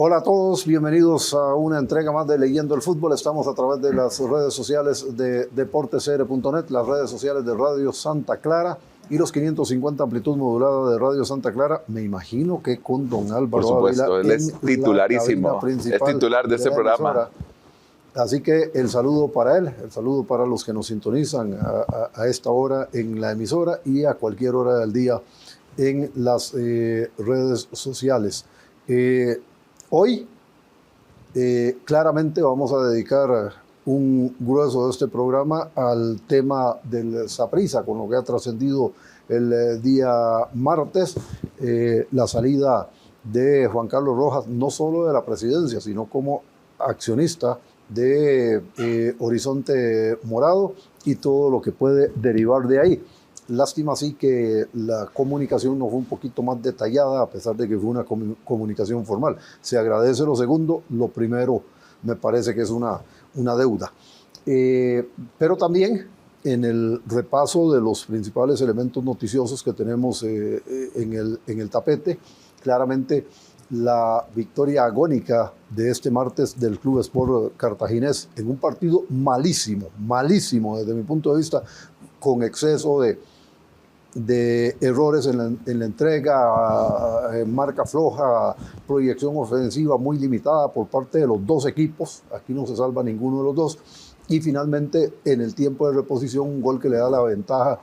Hola a todos, bienvenidos a una entrega más de Leyendo el Fútbol. Estamos a través de las redes sociales de deportescr.net, las redes sociales de Radio Santa Clara y los 550 amplitud modulada de Radio Santa Clara. Me imagino que con don Álvaro Por supuesto, Ávila, él es titularísimo, es titular de este programa. Así que el saludo para él, el saludo para los que nos sintonizan a esta hora en la emisora y a cualquier hora del día en las redes sociales. Hoy claramente vamos a dedicar un grueso de este programa al tema del Saprissa, con lo que ha trascendido el día martes, la salida de Juan Carlos Rojas, no solo de la presidencia, sino como accionista de Horizonte Morado y todo lo que puede derivar de ahí. Lástima sí que la comunicación no fue un poquito más detallada, a pesar de que fue una comunicación formal. Se agradece lo segundo, lo primero me parece que es una deuda. Pero también en el repaso de los principales elementos noticiosos que tenemos en el tapete, claramente la victoria agónica de este martes del Club Sport Cartaginés en un partido malísimo desde mi punto de vista, con exceso de errores en la entrega, marca floja, proyección ofensiva muy limitada por parte de los dos equipos. Aquí no se salva ninguno de los dos. Y finalmente, en el tiempo de reposición, un gol que le da la ventaja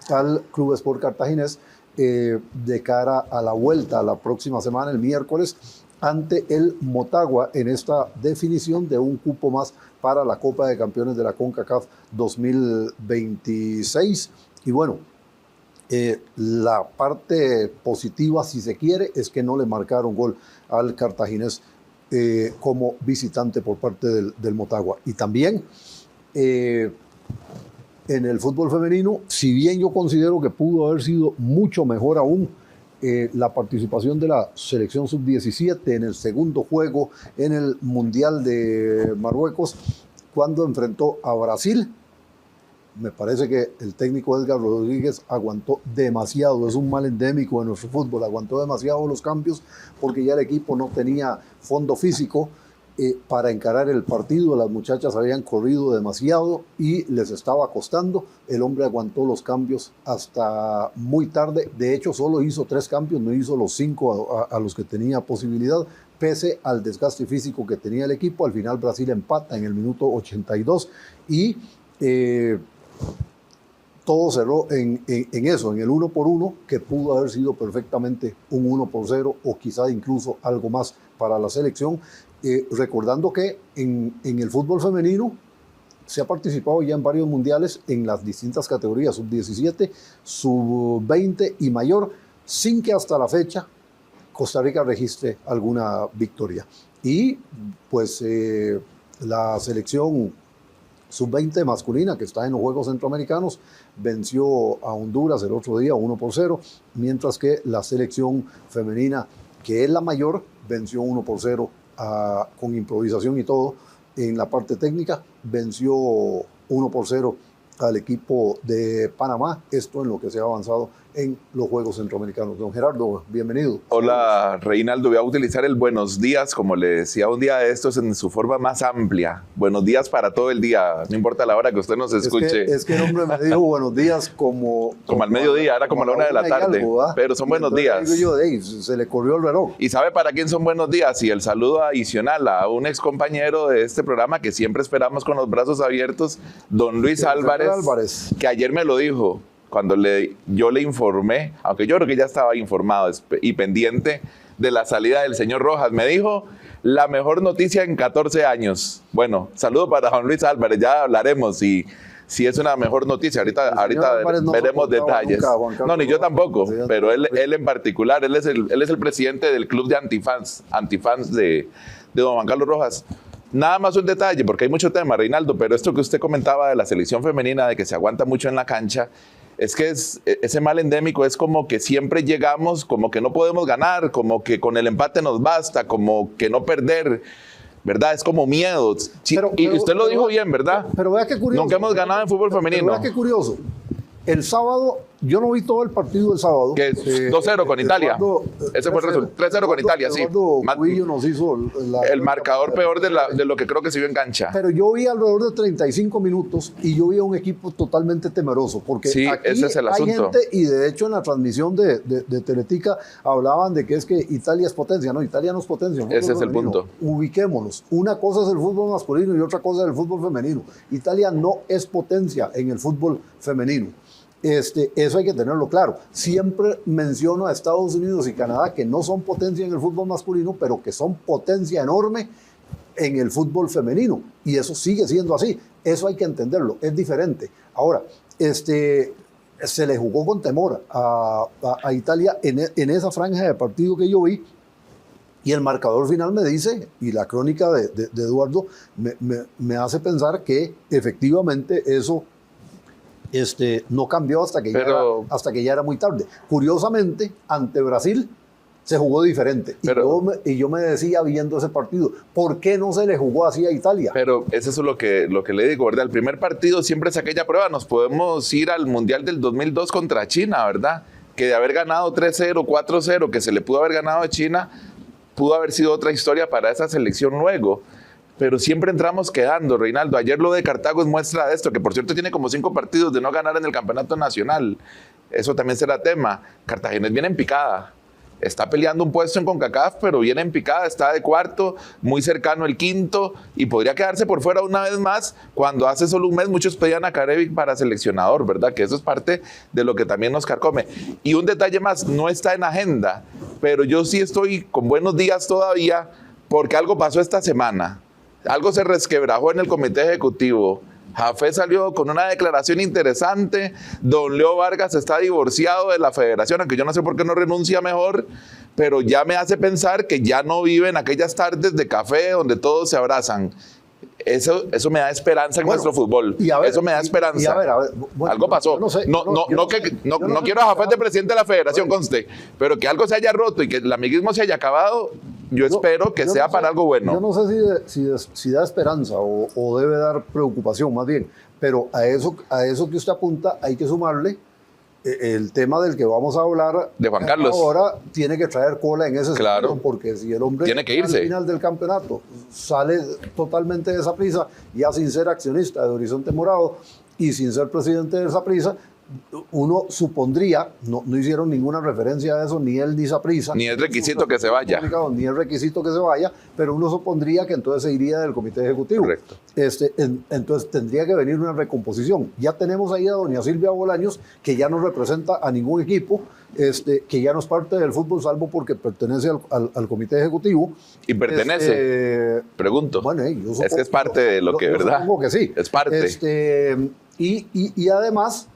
al Club Sport Cartaginés de cara a la vuelta la próxima semana, el miércoles, ante el Motagua en esta definición de un cupo más para la Copa de Campeones de la CONCACAF 2026. Y bueno, la parte positiva, si se quiere, es que no le marcaron gol al Cartaginés como visitante por parte del Motagua. Y también en el fútbol femenino, si bien yo considero que pudo haber sido mucho mejor aún la participación de la selección sub-17 en el segundo juego en el Mundial de Marruecos, cuando enfrentó a Brasil. Me parece que el técnico Edgar Rodríguez aguantó demasiado, es un mal endémico de nuestro fútbol, aguantó demasiado los cambios porque ya el equipo no tenía fondo físico para encarar el partido. Las muchachas habían corrido demasiado y les estaba costando. El hombre aguantó los cambios hasta muy tarde, de hecho solo hizo 3 cambios, no hizo los 5 a los que tenía posibilidad, pese al desgaste físico que tenía el equipo. Al final Brasil empata en el minuto 82 y todo cerró en eso, en el 1-1, que pudo haber sido perfectamente un 1-0 o quizá incluso algo más para la selección. Recordando que en el fútbol femenino se ha participado ya en varios mundiales en las distintas categorías, sub-17, sub-20 y mayor, sin que hasta la fecha Costa Rica registre alguna victoria. Y pues la selección sub-20 masculina, que está en los Juegos Centroamericanos, venció a Honduras el otro día 1-0, mientras que la selección femenina, que es la mayor, venció 1-0 con improvisación y todo. En la parte técnica, venció 1-0 al equipo de Panamá. Esto en lo que se ha avanzado en los Juegos Centroamericanos. Don Gerardo, bienvenido. Hola, Reinaldo. Voy a utilizar el buenos días, como le decía un día de estos, en su forma más amplia. Buenos días para todo el día, no importa la hora que usted nos escuche. Es que el hombre me dijo buenos días como al mediodía, era como a la 1 de la tarde, algo, pero son buenos días. Digo yo, se le corrió el reloj. ¿Y sabe para quién son buenos días? Y el saludo adicional a un ex compañero de este programa que siempre esperamos con los brazos abiertos, don Luis Álvarez, que ayer me lo dijo. Cuando yo le informé, aunque yo creo que ya estaba informado y pendiente de la salida del señor Rojas, me dijo la mejor noticia en 14 años. Bueno, saludo para Juan Luis Álvarez, ya hablaremos si es una mejor noticia. Ahorita veremos detalles. Nunca, no, ni yo tampoco, pero él en particular, él es el presidente del club de antifans de don Juan Carlos Rojas. Nada más un detalle, porque hay mucho tema, Reinaldo, pero esto que usted comentaba de la selección femenina, de que se aguanta mucho en la cancha, es que ese mal endémico es como que siempre llegamos, como que no podemos ganar, como que con el empate nos basta, como que no perder, ¿verdad? Es como miedo. Y usted lo dijo bien, ¿verdad? Pero vea qué curioso. Nunca hemos ganado en fútbol femenino. Pero vea qué curioso. El sábado yo no vi todo el partido el sábado. Que es 2-0 con Italia. Ese fue el resultado. 3-0 con Italia, sí. Cuillo nos hizo el marcador peor de lo que creo que se vio en cancha. Pero yo vi alrededor de 35 minutos y yo vi a un equipo totalmente temeroso. Porque sí, aquí ese es el asunto. Gente, y de hecho en la transmisión de Teletica hablaban de que es que Italia es potencia. No, Italia no es potencia. Ese es el punto. Ubiquémonos. Una cosa es el fútbol masculino y otra cosa es el fútbol femenino. Italia no es potencia en el fútbol femenino. Eso hay que tenerlo claro. Siempre menciono a Estados Unidos y Canadá que no son potencia en el fútbol masculino, pero que son potencia enorme en el fútbol femenino. Y eso sigue siendo así. Eso hay que entenderlo. Es diferente. Ahora, se le jugó con temor a Italia en esa franja de partido que yo vi. Y el marcador final me dice, y la crónica de Eduardo me hace pensar que efectivamente eso no cambió hasta que ya era muy tarde. Curiosamente, ante Brasil se jugó diferente. Y yo me decía viendo ese partido, ¿por qué no se le jugó así a Italia? Pero eso es lo que le digo, ¿verdad? El primer partido siempre es aquella prueba. Nos podemos ir al Mundial del 2002 contra China, ¿verdad? Que de haber ganado 3-0, 4-0, que se le pudo haber ganado a China, pudo haber sido otra historia para esa selección luego. Pero siempre entramos quedando, Reinaldo. Ayer lo de Cartago es muestra de esto, que por cierto tiene como 5 partidos de no ganar en el campeonato nacional. Eso también será tema. Cartaginés viene en picada. Está peleando un puesto en CONCACAF, pero viene en picada, está de cuarto, muy cercano el quinto, y podría quedarse por fuera una vez más, cuando hace solo un mes muchos pedían a Carevic para seleccionador, ¿verdad? Que eso es parte de lo que también nos carcome. Y un detalle más, no está en agenda, pero yo sí estoy con buenos días todavía, porque algo pasó esta semana. Algo se resquebrajó en el comité ejecutivo. Jafet salió con una declaración interesante. Don Leo Vargas está divorciado de la federación, aunque yo no sé por qué no renuncia mejor, pero ya me hace pensar que ya no viven aquellas tardes de café donde todos se abrazan. Eso me da esperanza en nuestro fútbol. Eso me da esperanza. Algo pasó. No quiero a Jafet de presidente de la federación, conste, pero que algo se haya roto y que el amiguismo se haya acabado, yo espero que sea para algo bueno. Yo no sé si da esperanza o debe dar preocupación, más bien, pero a eso que usted apunta hay que sumarle el tema del que vamos a hablar de Juan Carlos. Ahora tiene que traer cola en ese sentido, porque si el hombre tiene que irse al final del campeonato sale totalmente de Saprissa, ya sin ser accionista de Horizonte Morado y sin ser presidente de Saprissa, uno supondría, no hicieron ninguna referencia a eso, ni él ni Saprissa. Ni es requisito que se vaya. Ni es requisito que se vaya, pero uno supondría que entonces se iría del comité ejecutivo. Correcto. Entonces tendría que venir una recomposición. Ya tenemos ahí a doña Silvia Bolaños, que ya no representa a ningún equipo, que ya no es parte del fútbol, salvo porque pertenece al comité ejecutivo. ¿Y pertenece? Pregunto. Bueno, yo supongo, es que es parte de lo que, ¿verdad? Supongo que sí. Es parte. Y además,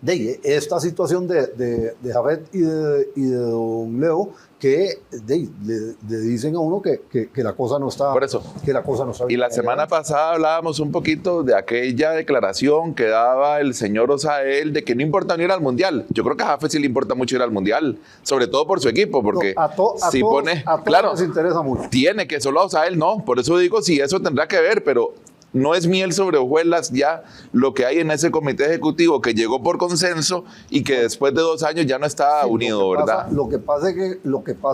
esta situación de Jafet y de don Leo, que le dicen a uno que la cosa no está. Por eso. Que la cosa no está. Y la semana pasada hablábamos un poquito de aquella declaración que daba el señor Osael de que no importa no ir al Mundial. Yo creo que a Jafet sí le importa mucho ir al Mundial, sobre todo por su equipo, porque a todos les interesa mucho. Tiene que, solo a Osael no. Por eso digo, sí, eso tendrá que ver, pero no es miel sobre hojuelas ya lo que hay en ese comité ejecutivo que llegó por consenso y que después de 2 años ya no está unido, ¿verdad? Lo que pasa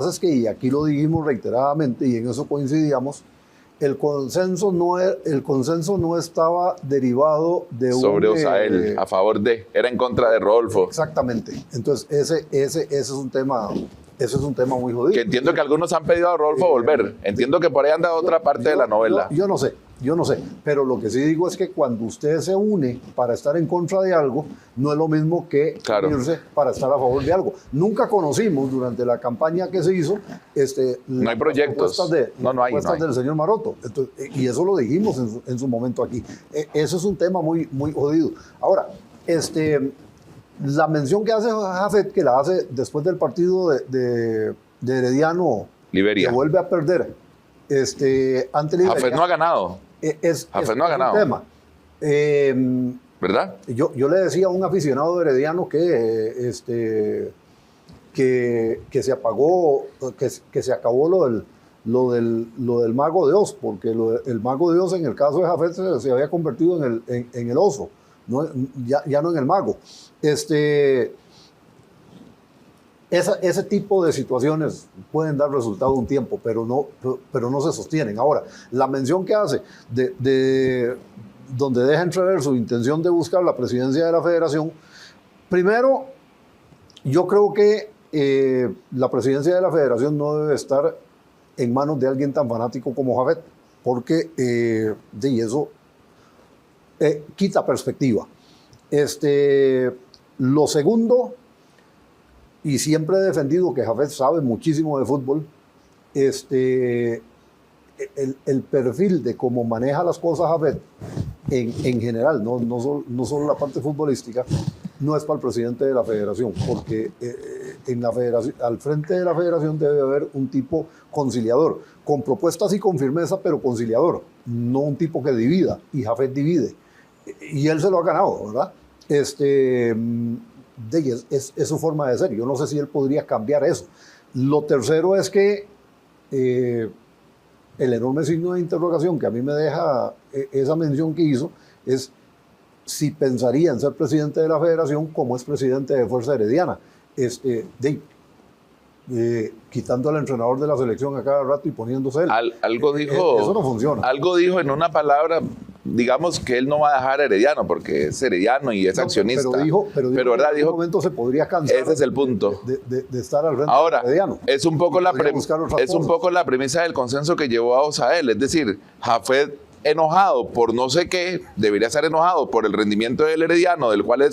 es que, y aquí lo dijimos reiteradamente y en eso coincidíamos, el consenso no estaba derivado de sobre Osael, a favor de, era en contra de Rodolfo. Exactamente. Entonces ese es un tema. Eso es un tema muy jodido. Que entiendo que algunos han pedido a Rodolfo volver. Entiendo que por ahí anda otra parte de la novela. Yo no sé. Pero lo que sí digo es que cuando usted se une para estar en contra de algo, no es lo mismo que unirse para estar a favor de algo. Nunca conocimos durante la campaña que se hizo no hay proyectos. Propuestas del señor Maroto. Entonces, y eso lo dijimos en su momento aquí. Eso es un tema muy, muy jodido. Ahora, la mención que hace Jafet, que la hace después del partido de Herediano, Liberia, que vuelve a perder ante Liberia. Jafet no ha ganado. Jafet no ha ganado. Un tema. ¿Verdad? Yo le decía a un aficionado de Herediano que se apagó, que se acabó lo del Mago de Oz, porque el Mago de Oz en el caso de Jafet se había convertido en el oso. ya no en el Mago. Ese tipo de situaciones pueden dar resultado un tiempo, pero no se sostienen. Ahora, la mención que hace donde deja entrever su intención de buscar la presidencia de la federación, primero, yo creo que la presidencia de la federación no debe estar en manos de alguien tan fanático como Jafet, porque eso quita perspectiva. Lo segundo, y siempre he defendido que Jafet sabe muchísimo de fútbol, el perfil de cómo maneja las cosas Jafet en general, no solo la parte futbolística, no es para el presidente de la federación, porque al frente de la federación debe haber un tipo conciliador, con propuestas y con firmeza, pero conciliador, no un tipo que divida, y Jafet divide, y él se lo ha ganado, ¿verdad? Es su forma de ser. Yo no sé si él podría cambiar eso. Lo tercero es que el enorme signo de interrogación que a mí me deja esa mención que hizo es si pensaría en ser presidente de la federación como es presidente de Fuerza Herediana, quitando al entrenador de la selección a cada rato y poniéndose él. Algo dijo, eso no funciona. Algo dijo en una palabra, digamos que él no va a dejar a Herediano porque es herediano y es accionista. Pero dijo ¿verdad? en algún momento se podría cansar. Ese es el punto. De estar al frente ahora, de Herediano. Es un poco la premisa del consenso que llevó a Osael. Es decir, Jafet enojado por no sé qué, debería estar enojado por el rendimiento del Herediano, del cual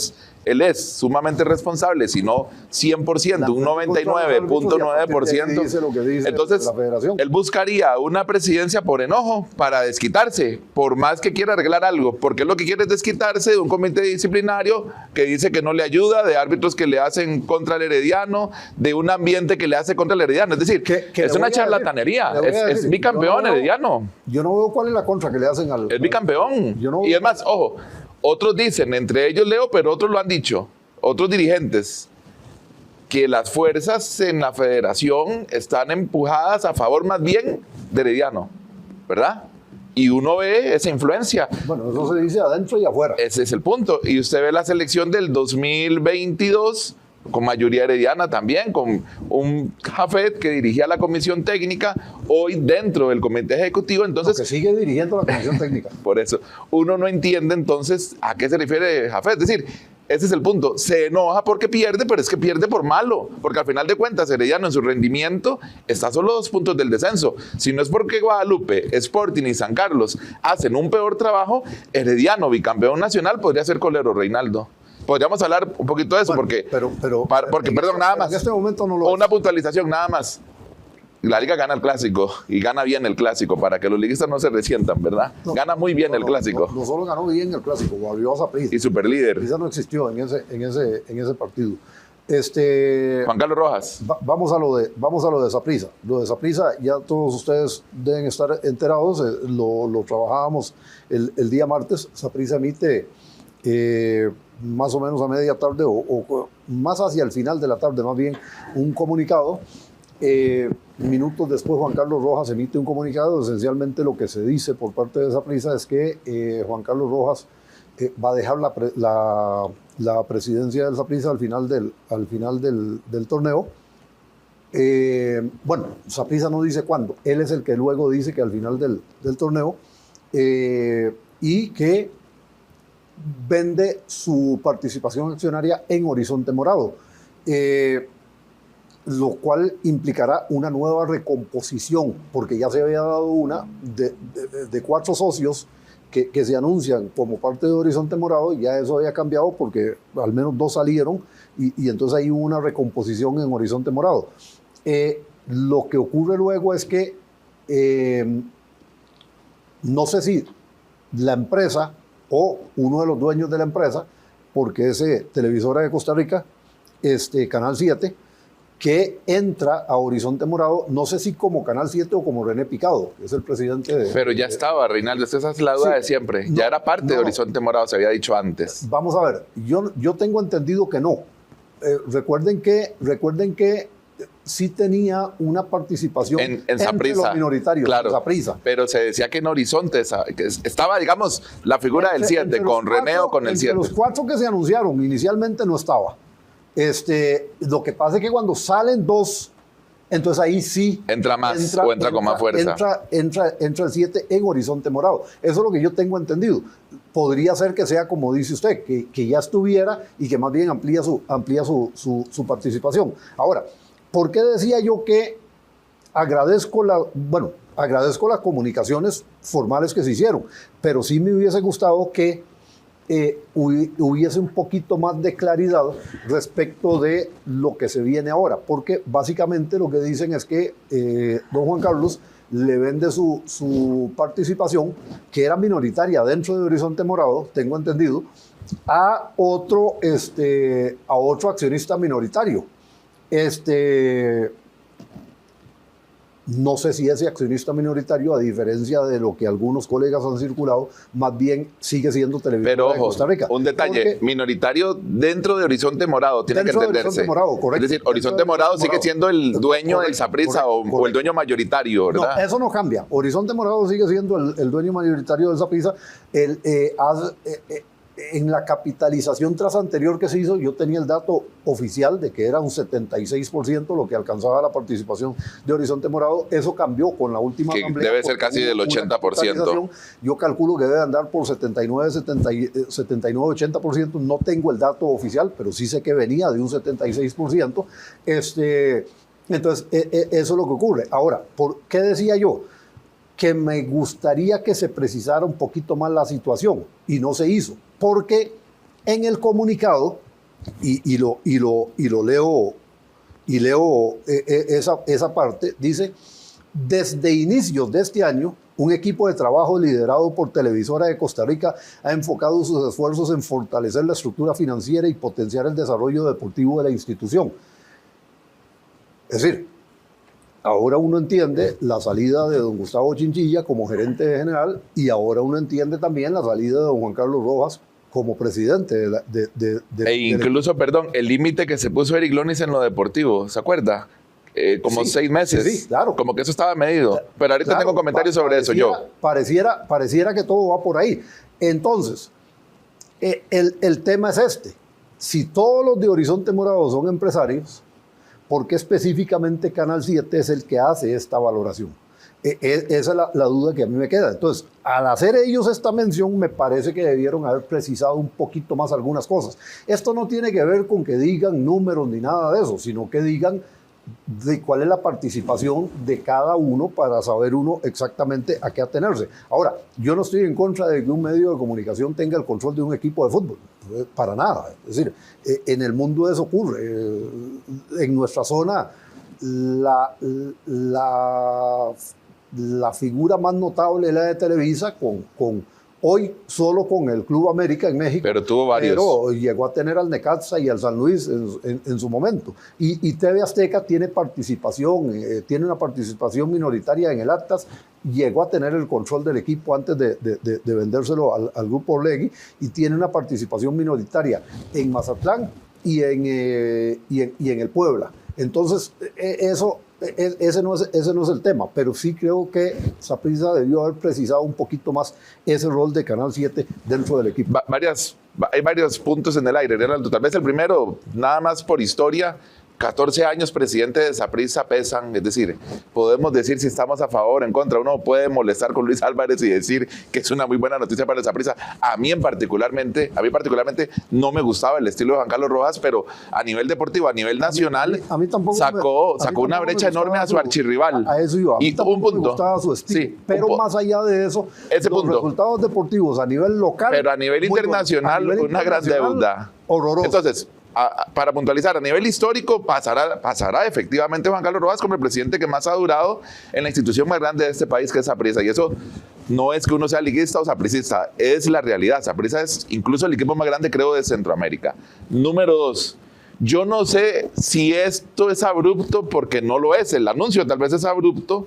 él es sumamente responsable, si no 100%, un 99.9%. Entonces, él buscaría una presidencia por enojo, para desquitarse, por más que quiera arreglar algo, porque él lo que quiere es desquitarse de un comité disciplinario que dice que no le ayuda, de árbitros que le hacen contra el Herediano, de un ambiente que le hace contra el Herediano. Es decir, es una charlatanería, es bicampeón Herediano. Yo no veo cuál es la contra que le hacen al... Es bicampeón. Y es más, ojo, otros dicen, entre ellos Leo, pero otros lo han dicho, otros dirigentes, que las fuerzas en la federación están empujadas a favor más bien de Herediano, ¿verdad? Y uno ve esa influencia. Bueno, eso se dice adentro y afuera. Ese es el punto. Y usted ve la selección del 2022 con mayoría herediana también, con un Jafet que dirigía la comisión técnica, hoy dentro del comité ejecutivo. Entonces, que sigue dirigiendo la comisión técnica. Por eso, uno no entiende entonces a qué se refiere Jafet. Es decir, ese es el punto. Se enoja porque pierde, pero es que pierde por malo. Porque al final de cuentas, Herediano en su rendimiento está solo 2 puntos del descenso. Si no es porque Guadalupe, Sporting y San Carlos hacen un peor trabajo, Herediano, bicampeón nacional, podría ser colero, Reinaldo. Podríamos hablar un poquito de eso, porque, perdón, nada más. En este momento no lo Una puntualización, nada más. La Liga gana el Clásico, y gana bien el Clásico, para que los liguistas no se resientan, ¿verdad? Gana muy bien el Clásico. No solo ganó bien el Clásico, abrió a Saprissa. Y superlíder. Saprissa no existió en ese partido. Juan Carlos Rojas. Vamos a lo de Saprissa. Lo de Saprissa, ya todos ustedes deben estar enterados, lo trabajábamos el día martes. Saprissa emite más o menos a media tarde o más hacia el final de la tarde, más bien, un comunicado. Minutos después Juan Carlos Rojas emite un comunicado. Esencialmente lo que se dice por parte de Saprissa es que Juan Carlos Rojas va a dejar la presidencia del Saprissa al final del torneo. Bueno, Saprissa no dice cuándo, él es el que luego dice que al final del torneo, y que vende su participación accionaria en Horizonte Morado, lo cual implicará una nueva recomposición, porque ya se había dado una de 4 socios que se anuncian como parte de Horizonte Morado, y ya eso había cambiado porque al menos 2 salieron, y entonces hay una recomposición en Horizonte Morado. Lo que ocurre luego es que no sé si la empresa o uno de los dueños de la empresa, porque es Televisora de Costa Rica, Canal 7, que entra a Horizonte Morado, no sé si como Canal 7 o como René Picado, que es el presidente de... Pero ya estaba, Reinaldo, esa es la duda de siempre. Ya era parte de Horizonte Morado, se había dicho antes. Vamos a ver, yo tengo entendido que no. Recuerden que sí tenía una participación en entre los minoritarios, claro, en Saprissa. Pero se decía que en Horizonte que estaba, digamos, la figura del 7 con René o con el 7. Los 4 que se anunciaron inicialmente no estaba. Lo que pasa es que cuando salen 2, entonces ahí sí entra más o entra con más fuerza. Entra el 7 en Horizonte Morado. Eso es lo que yo tengo entendido. Podría ser que sea como dice usted, que ya estuviera y que más bien amplía su participación. Ahora, ¿por qué decía yo que agradezco las comunicaciones formales que se hicieron? Pero sí me hubiese gustado que hubiese un poquito más de claridad respecto de lo que se viene ahora, porque básicamente lo que dicen es que don Juan Carlos le vende su participación, que era minoritaria dentro de Horizonte Morado, tengo entendido, a otro accionista minoritario. No sé si ese accionista minoritario, a diferencia de lo que algunos colegas han circulado, más bien sigue siendo Televisión de Costa Rica. Un detalle, minoritario dentro de Horizonte Morado, tiene que entenderse. Horizonte Morado, correcto. Es decir, Horizonte Morado sigue siendo el dueño del Saprissa o el dueño mayoritario, ¿verdad? No, eso no cambia. Horizonte Morado sigue siendo el dueño mayoritario del Saprissa. En la capitalización tras anterior que se hizo, yo tenía el dato oficial de que era un 76% lo que alcanzaba la participación de Horizonte Morado. Eso cambió con la última asamblea. Debe ser casi del 80%. Yo calculo que debe andar por 79, 80%. No tengo el dato oficial, pero sí sé que venía de un 76%. Entonces, eso es lo que ocurre. Ahora, ¿por qué decía yo? Que me gustaría que se precisara un poquito más la situación, y no se hizo, porque en el comunicado, y leo esa parte, dice: desde inicios de este año, un equipo de trabajo liderado por Televisora de Costa Rica ha enfocado sus esfuerzos en fortalecer la estructura financiera y potenciar el desarrollo deportivo de la institución. Es decir, ahora uno entiende la salida de don Gustavo Chinchilla como gerente general, y ahora uno entiende también la salida de don Juan Carlos Rojas como presidente incluso, perdón, el límite que se puso Eric Lonis en lo deportivo, ¿se acuerda? Como 6 meses. Sí, claro. Como que eso estaba medido. Pero ahorita tengo comentarios sobre eso yo. Pareciera que todo va por ahí. Entonces, el tema es este. Si todos los de Horizonte Morado son empresarios, ¿por qué específicamente Canal 7 es el que hace esta valoración? Esa es la duda que a mí me queda. Entonces, al hacer ellos esta mención, me parece que debieron haber precisado un poquito más algunas cosas. Esto no tiene que ver con que digan números ni nada de eso, sino que digan de cuál es la participación de cada uno para saber uno exactamente a qué atenerse. Ahora, yo no estoy en contra de que un medio de comunicación tenga el control de un equipo de fútbol, para nada. Es decir, en el mundo eso ocurre. En nuestra zona, la figura más notable es la de Televisa, hoy solo con el Club América en México. Pero tuvo varios. Pero llegó a tener al Necaxa y al San Luis en su momento. Y TV Azteca tiene tiene una participación minoritaria en el Atlas. Llegó a tener el control del equipo antes de vendérselo al Grupo Orlegui, y tiene una participación minoritaria en Mazatlán y en el Puebla. Entonces, ese no es el tema, pero sí creo que Saprissa debió haber precisado un poquito más ese rol de Canal 7 dentro del equipo. Hay varios puntos en el aire, Reinaldo. Tal vez el primero, nada más por historia, 14 años presidente de Saprissa pesan, es decir, podemos decir si estamos a favor o en contra. Uno puede molestar con Luis Álvarez y decir que es una muy buena noticia para el Saprissa. A mí particularmente no me gustaba el estilo de Juan Carlos Rojas, pero a nivel deportivo, a nivel nacional, a mí tampoco sacó una brecha enorme a su archirrival. A eso iba. A mí y tampoco un punto. me gustaba su estilo. Sí, pero más allá de eso, los resultados deportivos a nivel local. Pero a nivel internacional, una gran deuda. Horroroso. Entonces, para puntualizar, a nivel histórico pasará efectivamente Juan Carlos Rojas como el presidente que más ha durado en la institución más grande de este país, que es Saprissa. Y eso no es que uno sea liguista o sapricista, es la realidad. Saprissa es incluso el equipo más grande, creo, de Centroamérica. Número 2, Yo no sé si esto es abrupto porque no lo es. El anuncio tal vez es abrupto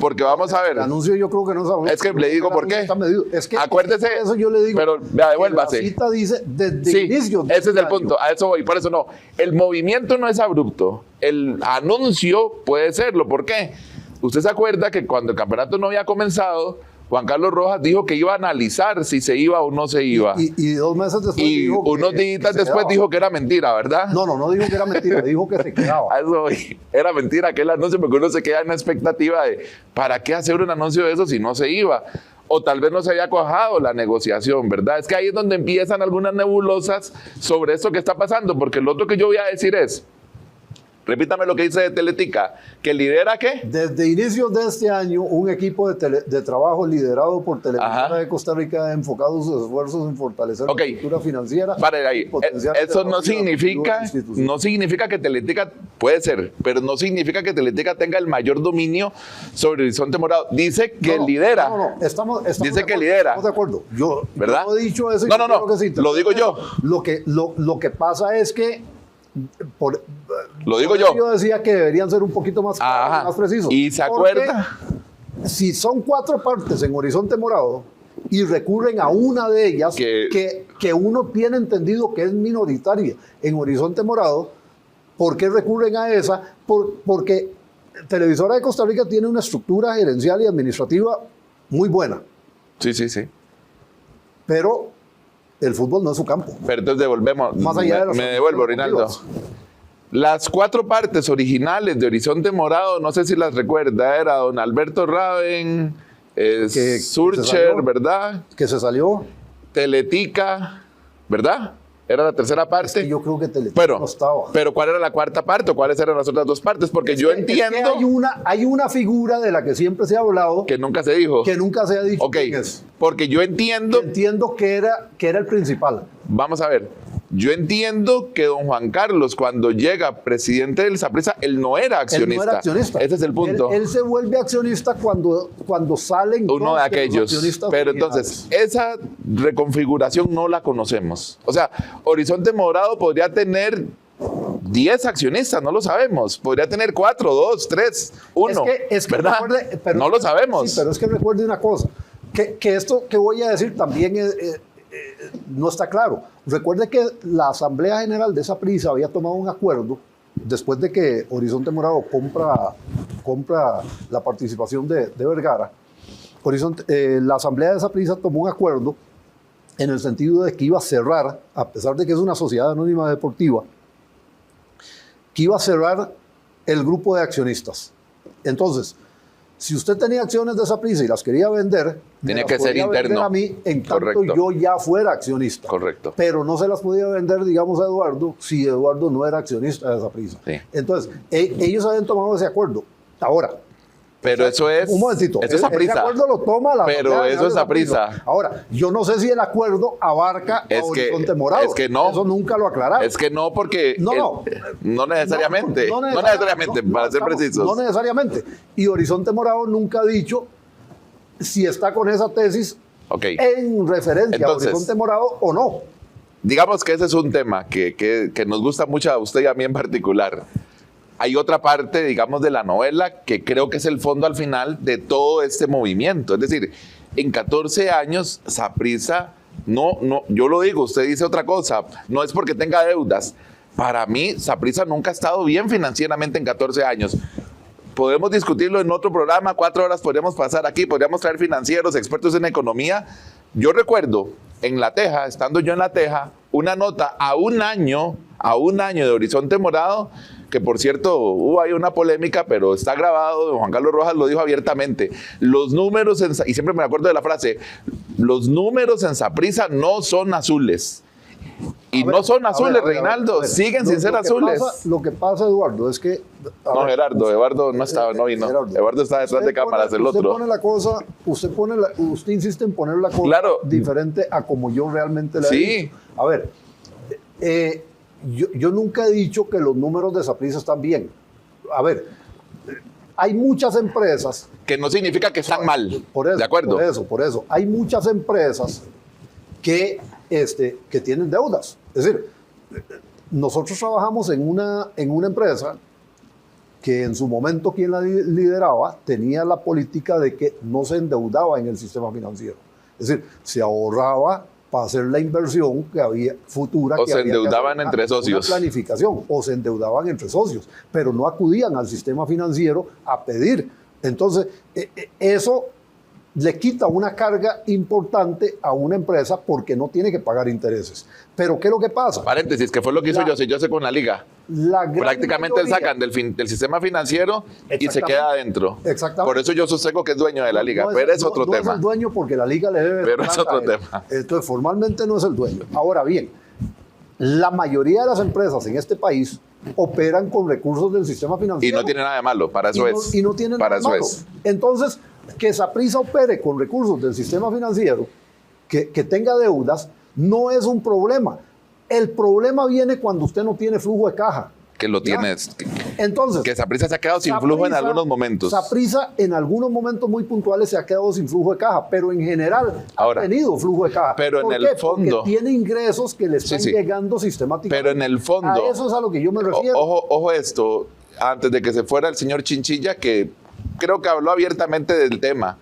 porque vamos a ver. El anuncio yo creo que no es abrupto. Es que le digo por qué. Es que acuérdese. Eso yo le digo. Pero vea, devuélvase. La cita dice desde sí, inicio. Ese es el punto. A eso voy. Por eso no. El movimiento no es abrupto. El anuncio puede serlo. ¿Por qué? Usted se acuerda que cuando el campeonato no había comenzado, Juan Carlos Rojas dijo que iba a analizar si se iba o no se iba. Y 2 meses después y dijo unos días después dijo que era mentira, ¿verdad? No dijo que era mentira, dijo que se quedaba. Eso era mentira aquel anuncio, porque uno se queda en la expectativa de ¿para qué hacer un anuncio de eso si no se iba? O tal vez no se había cuajado la negociación, ¿verdad? Es que ahí es donde empiezan algunas nebulosas sobre esto que está pasando, porque lo otro que yo voy a decir es, repítame lo que dice de Teletica, ¿que lidera qué? Desde inicios de este año, un equipo de trabajo liderado por Televisora de Costa Rica ha enfocado sus esfuerzos en fortalecer la estructura financiera. Para ahí. Eso no significa que Teletica, puede ser, pero no significa que Teletica tenga el mayor dominio sobre Horizonte Morado. Dice que lidera. Estamos dice que lidera. Estamos de acuerdo. Yo no he dicho eso. No. Lo digo yo. Lo que pasa es que lo digo yo. Yo decía que deberían ser un poquito más claros, más precisos. ¿Y se acuerda? Si son 4 partes en Horizonte Morado y recurren a una de ellas, que uno tiene entendido que es minoritaria en Horizonte Morado, ¿por qué recurren a esa? Porque Televisora de Costa Rica tiene una estructura gerencial y administrativa muy buena. Sí. Pero el fútbol no es su campo. Pero entonces devolvemos. Más allá de me devuelvo, Rinaldo. Las 4 partes originales de Horizonte Morado, no sé si las recuerda, era don Alberto Raven, Surcher, ¿verdad? Que se salió. Teletica, ¿verdad? Era la tercera parte. Es que yo creo que Teletica no estaba. Pero ¿cuál era la 4ª parte o cuáles eran las otras 2 partes? Porque yo entiendo... Es que hay una figura de la que siempre se ha hablado... Que nunca se dijo. Que nunca se ha dicho. Ok, porque yo entiendo... Entiendo que era el principal. Vamos a ver. Yo entiendo que don Juan Carlos, cuando llega presidente del Saprissa, él no era accionista. Él no era accionista. Ese es el punto. Él se vuelve accionista cuando salen uno de aquellos. Pero entonces, esa reconfiguración no la conocemos. O sea, Horizonte Morado podría tener 10 accionistas, no lo sabemos. Podría tener 4, 2, 3, 1. Es que ¿verdad? No lo sabemos. Sí, pero es que recuerde una cosa. Que esto que voy a decir también no está claro. Recuerde que la Asamblea General de Saprissa había tomado un acuerdo después de que Horizonte Morado compra la participación de Vergara. La Asamblea de Saprissa tomó un acuerdo en el sentido de que iba a cerrar, a pesar de que es una sociedad anónima deportiva, que iba a cerrar el grupo de accionistas. Entonces, si usted tenía acciones de Saprissa y las quería vender, tenía que ser interno. A mí, en tanto yo ya fuera accionista. Correcto. Pero no se las podía vender, digamos, a Eduardo, si Eduardo no era accionista de Saprissa. Sí. Entonces, ellos habían tomado ese acuerdo. Ahora. Pero eso es... Un momentito. Eso es Saprissa. Ese acuerdo lo toma la Pero eso es Saprissa. Ahora, yo no sé si el acuerdo abarca a Horizonte Morado. Es que no. Eso nunca lo aclararon. Es que no, porque... No necesariamente. No necesariamente, para ser precisos. No necesariamente. Y Horizonte Morado nunca ha dicho si está con esa tesis en referencia a Horizonte Morado o no. Digamos que ese es un tema que nos gusta mucho a usted y a mí en particular. Hay otra parte, digamos, de la novela que creo que es el fondo al final de todo este movimiento. Es decir, en 14 años, Saprissa, yo lo digo, usted dice otra cosa, no es porque tenga deudas. Para mí, Saprissa nunca ha estado bien financieramente en 14 años. Podemos discutirlo en otro programa, 4 horas podríamos pasar aquí, podríamos traer financieros, expertos en economía. Yo recuerdo en La Teja, estando yo en La Teja, una nota a un año de Horizonte Morado, que por cierto hubo ahí una polémica, pero está grabado, Juan Carlos Rojas lo dijo abiertamente, los números, y siempre me acuerdo de la frase, los números en Saprissa no son azules. Y no son azules, Reinaldo, siguen sin ser azules. Lo que pasa, Eduardo, es que... No, Gerardo, Eduardo no estaba, no vino. Eduardo está detrás de cámaras, el otro. Usted insiste en poner la cosa diferente a como yo realmente la he dicho. A ver, yo nunca he dicho que los números de Saprissa están bien. A ver, hay muchas empresas... Que no significa que están mal, ¿de acuerdo? Por eso. Hay muchas empresas que tienen deudas. Es decir, nosotros trabajamos en una empresa que en su momento quien la lideraba tenía la política de que no se endeudaba en el sistema financiero. Es decir, se ahorraba para hacer la inversión que había futura. O se endeudaban entre socios. Una planificación, o se endeudaban entre socios, pero no acudían al sistema financiero a pedir. Entonces, eso le quita una carga importante a una empresa porque no tiene que pagar intereses. Pero ¿qué es lo que pasa? Paréntesis, que fue lo que hizo José con la liga. Prácticamente sacan del sistema financiero y se queda adentro. Exactamente. Por eso yo sostengo que es dueño de la liga, pero es otro tema. No es el dueño porque la liga le debe... Pero es otro tema. Entonces, formalmente no es el dueño. Ahora bien, la mayoría de las empresas en este país operan con recursos del sistema financiero. Y no tiene nada de malo, para eso es. Y no tiene nada de malo. Entonces, que Saprissa opere con recursos del sistema financiero, que tenga deudas, no es un problema. El problema viene cuando usted no tiene flujo de caja. Que lo tiene. Entonces, que Saprissa se ha quedado sin flujo en algunos momentos. Saprissa en algunos momentos muy puntuales se ha quedado sin flujo de caja, pero en general ha tenido flujo de caja. Pero en el fondo... Porque tiene ingresos que le están llegando sistemáticamente. Pero en el fondo... A eso es a lo que yo me refiero. Ojo esto, antes de que se fuera el señor Chinchilla, que creo que habló abiertamente del tema,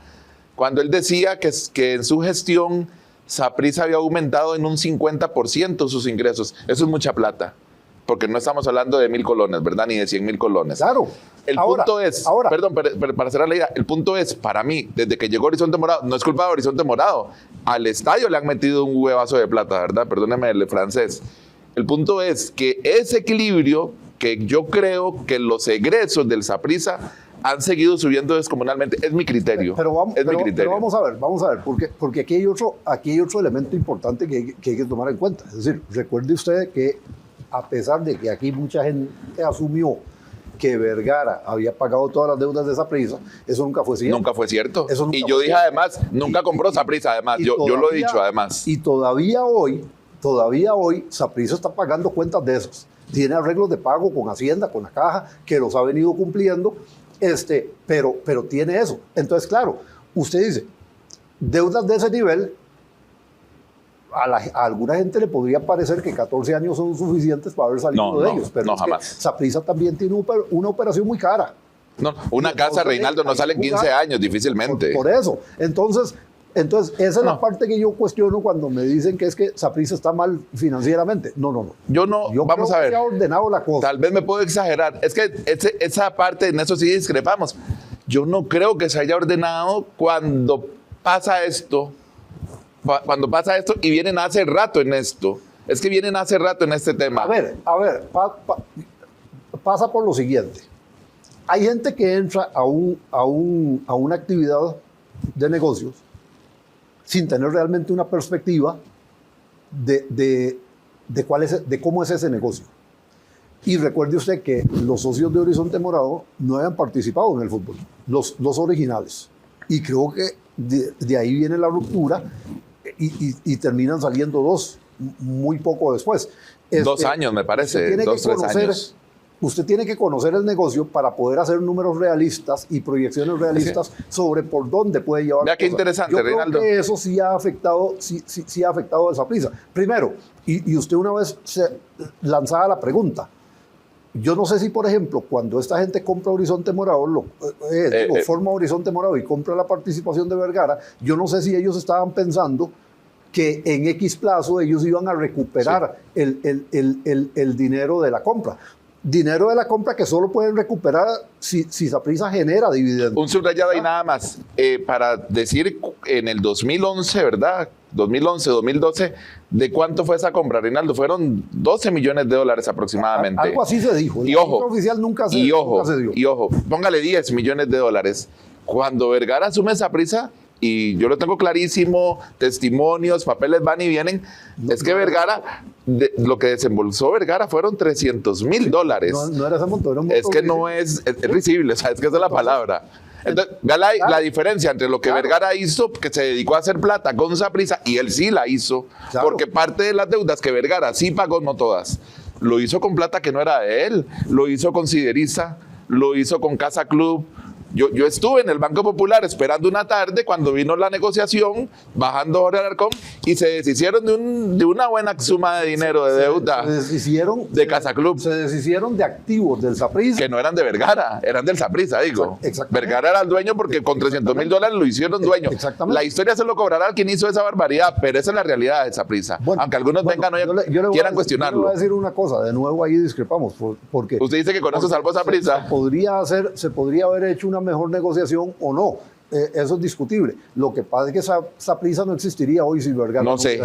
cuando él decía que en su gestión Saprissa había aumentado en un 50% sus ingresos. Eso es mucha plata, porque no estamos hablando de 1,000 colones, ¿verdad? Ni de 100,000 colones. Claro. Punto es, perdón, pero para cerrar la idea, el punto es, para mí, desde que llegó Horizonte Morado, no es culpa de Horizonte Morado, al estadio le han metido un huevazo de plata, ¿verdad? Perdóneme el francés. El punto es que ese equilibrio, que yo creo que los egresos del Saprissa han seguido subiendo descomunalmente. Es mi criterio. Pero vamos a ver, porque aquí hay otro elemento importante que hay que tomar en cuenta. Es decir, recuerde usted que a pesar de que aquí mucha gente asumió que Vergara había pagado todas las deudas de Saprissa, eso nunca fue cierto. Nunca fue cierto. Y yo dije además, nunca compró Saprissa además. Yo lo he dicho además. Y todavía hoy Saprissa está pagando cuentas de esas. Tiene arreglos de pago con Hacienda, con la Caja, que los ha venido cumpliendo. Pero tiene eso. Entonces, claro, usted dice, deudas de ese nivel, a alguna gente le podría parecer que 14 años son suficientes para haber salido de ellos, pero no, jamás. Saprissa también tiene una operación muy cara. No, una casa, Reinaldo, no sale en 15 años, difícilmente. Por eso. Entonces, esa es la parte que yo cuestiono cuando me dicen que es que Saprissa está mal financieramente. No. Yo vamos a ver. Se ha ordenado la cosa. Tal vez me puedo exagerar. Es que esa parte, en eso sí discrepamos. Yo no creo que se haya ordenado cuando pasa esto. Cuando pasa esto y vienen hace rato en esto. Es que vienen hace rato en este tema. A ver, pasa por lo siguiente. Hay gente que entra a una actividad de negocios sin tener realmente una perspectiva de cómo es ese negocio. Y recuerde usted que los socios de Horizonte Morado no habían participado en el fútbol, los originales. Y creo que de ahí viene la ruptura y terminan saliendo dos muy poco después. 2 años, me parece, 2, 3 años. Usted tiene que conocer el negocio para poder hacer números realistas y proyecciones realistas sobre por dónde puede llevar. Vea qué interesante, Yo creo Reinaldo. que eso sí ha afectado a Saprissa. Primero, y usted una vez se lanzaba la pregunta, yo no sé si, por ejemplo, cuando esta gente compra Horizonte Morado, forma Horizonte Morado y compra la participación de Vergara, yo no sé si ellos estaban pensando que en X plazo ellos iban a recuperar el dinero de la compra. Dinero de la compra que solo pueden recuperar si Saprissa genera dividendos. Un subrayado y nada más. Para decir, en el 2011, ¿verdad? 2011, 2012, ¿de cuánto fue esa compra, Reinaldo? Fueron $12 millones aproximadamente. Algo así se dijo. Y ojo, oficial nunca se dio. Y ojo, póngale $10 millones. Cuando Vergara asume Saprissa, y yo lo tengo clarísimo, testimonios, papeles van y vienen, es que Vergara, lo que desembolsó Vergara fueron $300,000. No era ese monto, era un monto. Es que no es risible, o sea, es que esa es la palabra. Entonces, vea la diferencia entre lo que Vergara hizo, que se dedicó a hacer plata con Saprissa, y él sí la hizo, porque parte de las deudas que Vergara sí pagó, no todas, lo hizo con plata que no era de él, lo hizo con Sideriza, lo hizo con Casa Club, Yo estuve en el Banco Popular esperando una tarde cuando vino la negociación, bajando Jorge Alarcón, y se deshicieron de una buena suma de dinero, de deuda. Se deshicieron de Casa Club. Se deshicieron de activos del Saprissa. Que no eran de Vergara, eran del Saprissa, digo. Vergara era el dueño porque con $300,000 lo hicieron dueño. Exactamente. La historia se lo cobrará al quien hizo esa barbaridad, pero esa es la realidad de Saprissa. Bueno, aunque algunos vengan hoy quieran cuestionarlo. Yo le voy a decir una cosa, de nuevo ahí discrepamos. Porque usted dice que con eso salvó Saprissa. Se podría haber hecho una mejor negociación o no. Eso es discutible. Lo que pasa es que Saprissa no existiría hoy si Vergara no sé,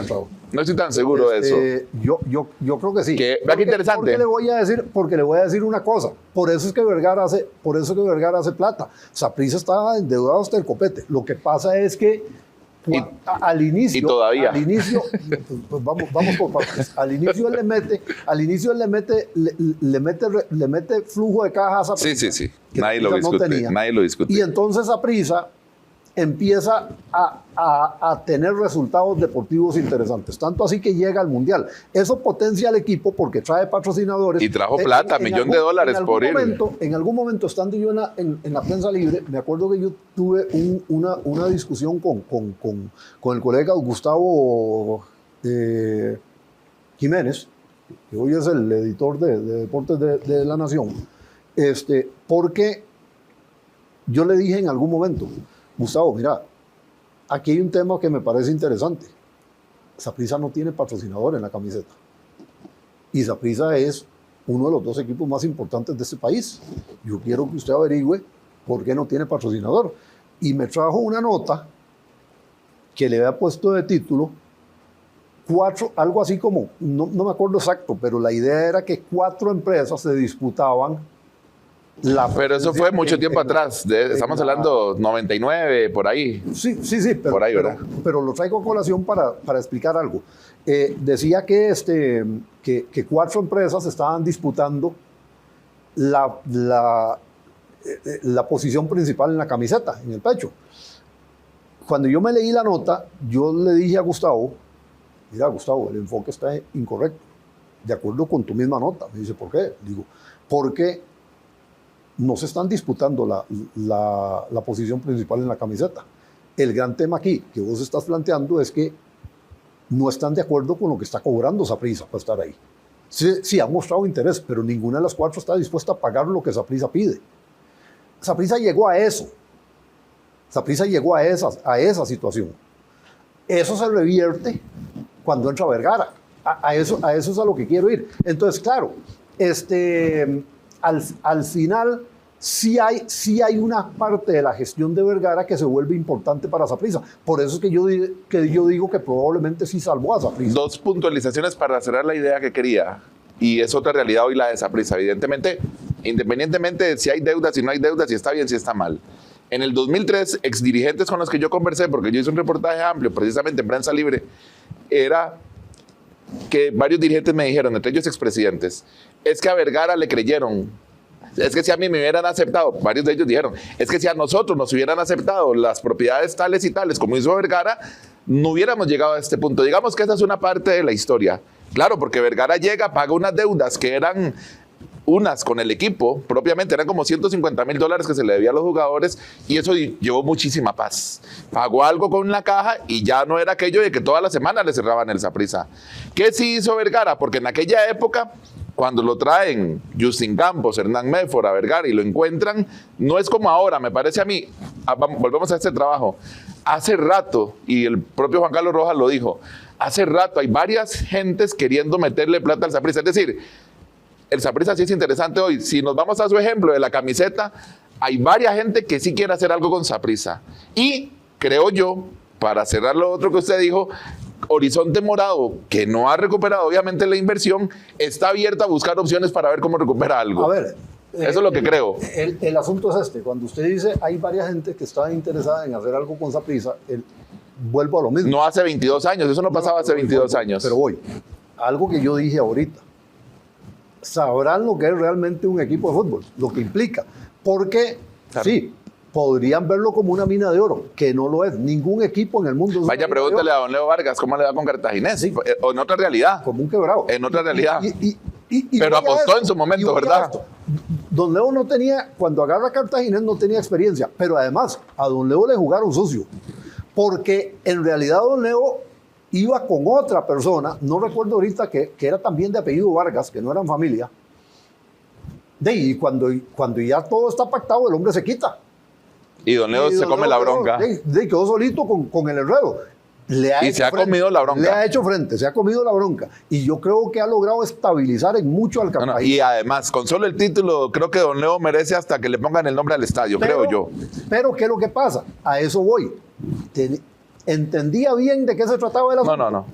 no estoy tan seguro de eso. Yo creo que sí. Vea qué interesante. Porque le voy a decir una cosa. Por eso es que Vergara hace plata. Saprissa estaba endeudado hasta el copete. Lo que pasa es que al inicio, pues vamos por partes. Al inicio él le mete flujo de caja a Saprissa. Sí. Nadie lo discute. Y entonces Saprissa empieza a tener resultados deportivos interesantes, tanto así que llega al Mundial. Eso potencia al equipo porque trae patrocinadores. Y trajo plata, $1,000,000 por ir. En algún momento, estando yo en la prensa libre, me acuerdo que yo tuve una discusión con el colega Gustavo Jiménez, que hoy es el editor de Deportes de La Nación, porque yo le dije en algún momento: Gustavo, mira, aquí hay un tema que me parece interesante. Saprissa no tiene patrocinador en la camiseta. Y Saprissa es uno de los dos equipos más importantes de este país. Yo quiero que usted averigüe por qué no tiene patrocinador. Y me trajo una nota que le había puesto de título algo así como, no me acuerdo exacto, pero la idea era que 4 empresas se disputaban. Pero eso fue mucho tiempo atrás, estamos hablando 99, por ahí. Sí, pero, por ahí, ¿verdad? Pero lo traigo a colación para explicar algo. Decía que 4 empresas estaban disputando la posición principal en la camiseta, en el pecho. Cuando yo me leí la nota, yo le dije a Gustavo: mira, Gustavo, el enfoque está incorrecto, de acuerdo con tu misma nota. Me dice: ¿por qué? Digo, porque no se están disputando la posición principal en la camiseta. El gran tema aquí que vos estás planteando es que no están de acuerdo con lo que está cobrando Saprissa para estar ahí. Sí, han mostrado interés, pero ninguna de las 4 está dispuesta a pagar lo que Saprissa pide. Saprissa llegó a eso. Saprissa llegó a esa situación. Eso se revierte cuando entra Vergara. A eso es a lo que quiero ir. Entonces, claro, al final sí hay una parte de la gestión de Vergara que se vuelve importante para Saprissa. Por eso es que yo digo que probablemente sí salvó a Saprissa. 2 puntualizaciones para cerrar la idea que quería. Y es otra realidad hoy la de Saprissa. Evidentemente, independientemente de si hay deudas, si no hay deudas, si está bien, si está mal. En el 2003, exdirigentes con los que yo conversé, porque yo hice un reportaje amplio, precisamente en Prensa Libre, era que varios dirigentes me dijeron, entre ellos expresidentes, es que a Vergara le creyeron. Es que si a mí me hubieran aceptado, varios de ellos dijeron, es que si a nosotros nos hubieran aceptado las propiedades tales y tales, como hizo Vergara, no hubiéramos llegado a este punto. Digamos que esa es una parte de la historia. Claro, porque Vergara llega, paga unas deudas que eran unas con el equipo, propiamente eran como $150,000 que se le debía a los jugadores, y eso llevó muchísima paz. Pagó algo con la caja y ya no era aquello de que toda la semana le cerraban el Saprissa. ¿Qué sí hizo Vergara? Porque en aquella época, cuando lo traen Justin Campos, Hernán Medford a Vergara y lo encuentran, no es como ahora, me parece a mí. Volvemos a este trabajo. Hace rato, y el propio Juan Carlos Rojas lo dijo, hace rato hay varias gentes queriendo meterle plata al Saprissa. Es decir, el Saprissa sí es interesante hoy. Si nos vamos a su ejemplo de la camiseta, hay varias gente que sí quiere hacer algo con Saprissa. Y creo yo, para cerrar lo otro que usted dijo, Horizonte Morado, que no ha recuperado obviamente la inversión, está abierta a buscar opciones para ver cómo recupera algo. A ver, eso es lo que creo. El asunto es este. Cuando usted dice hay varias gente que está interesada en hacer algo con Saprissa, vuelvo a lo mismo. No hace 22 años, eso no pasaba hace 22 años. Pero voy, algo que yo dije ahorita. Sabrán lo que es realmente un equipo de fútbol, lo que implica. Porque, claro, sí, podrían verlo como una mina de oro, que no lo es. Ningún equipo en el mundo es. Vaya, pregúntale a don Leo Vargas cómo le va con Cartaginés. Sí, o en otra realidad. Como un quebrado. En otra realidad. Pero apostó en su momento, ¿verdad? Don Leo no tenía, cuando agarra a Cartaginés no tenía experiencia, pero además a Don Leo le jugaron sucio, porque en realidad Don Leo iba con otra persona, no recuerdo ahorita, que era también de apellido Vargas, que no eran familia, y cuando ya todo está pactado, el hombre se quita. Y Don Leo se come la bronca. Quedó solito con el enredo. Se ha comido la bronca. Le ha hecho frente, se ha comido la bronca. Y yo creo que ha logrado estabilizar en mucho al Cartagena. Y además, con solo el título, creo que Don Leo merece hasta que le pongan el nombre al estadio, creo yo. Pero, ¿qué es lo que pasa? A eso voy. ¿Entendía bien de qué se trataba el asunto? No.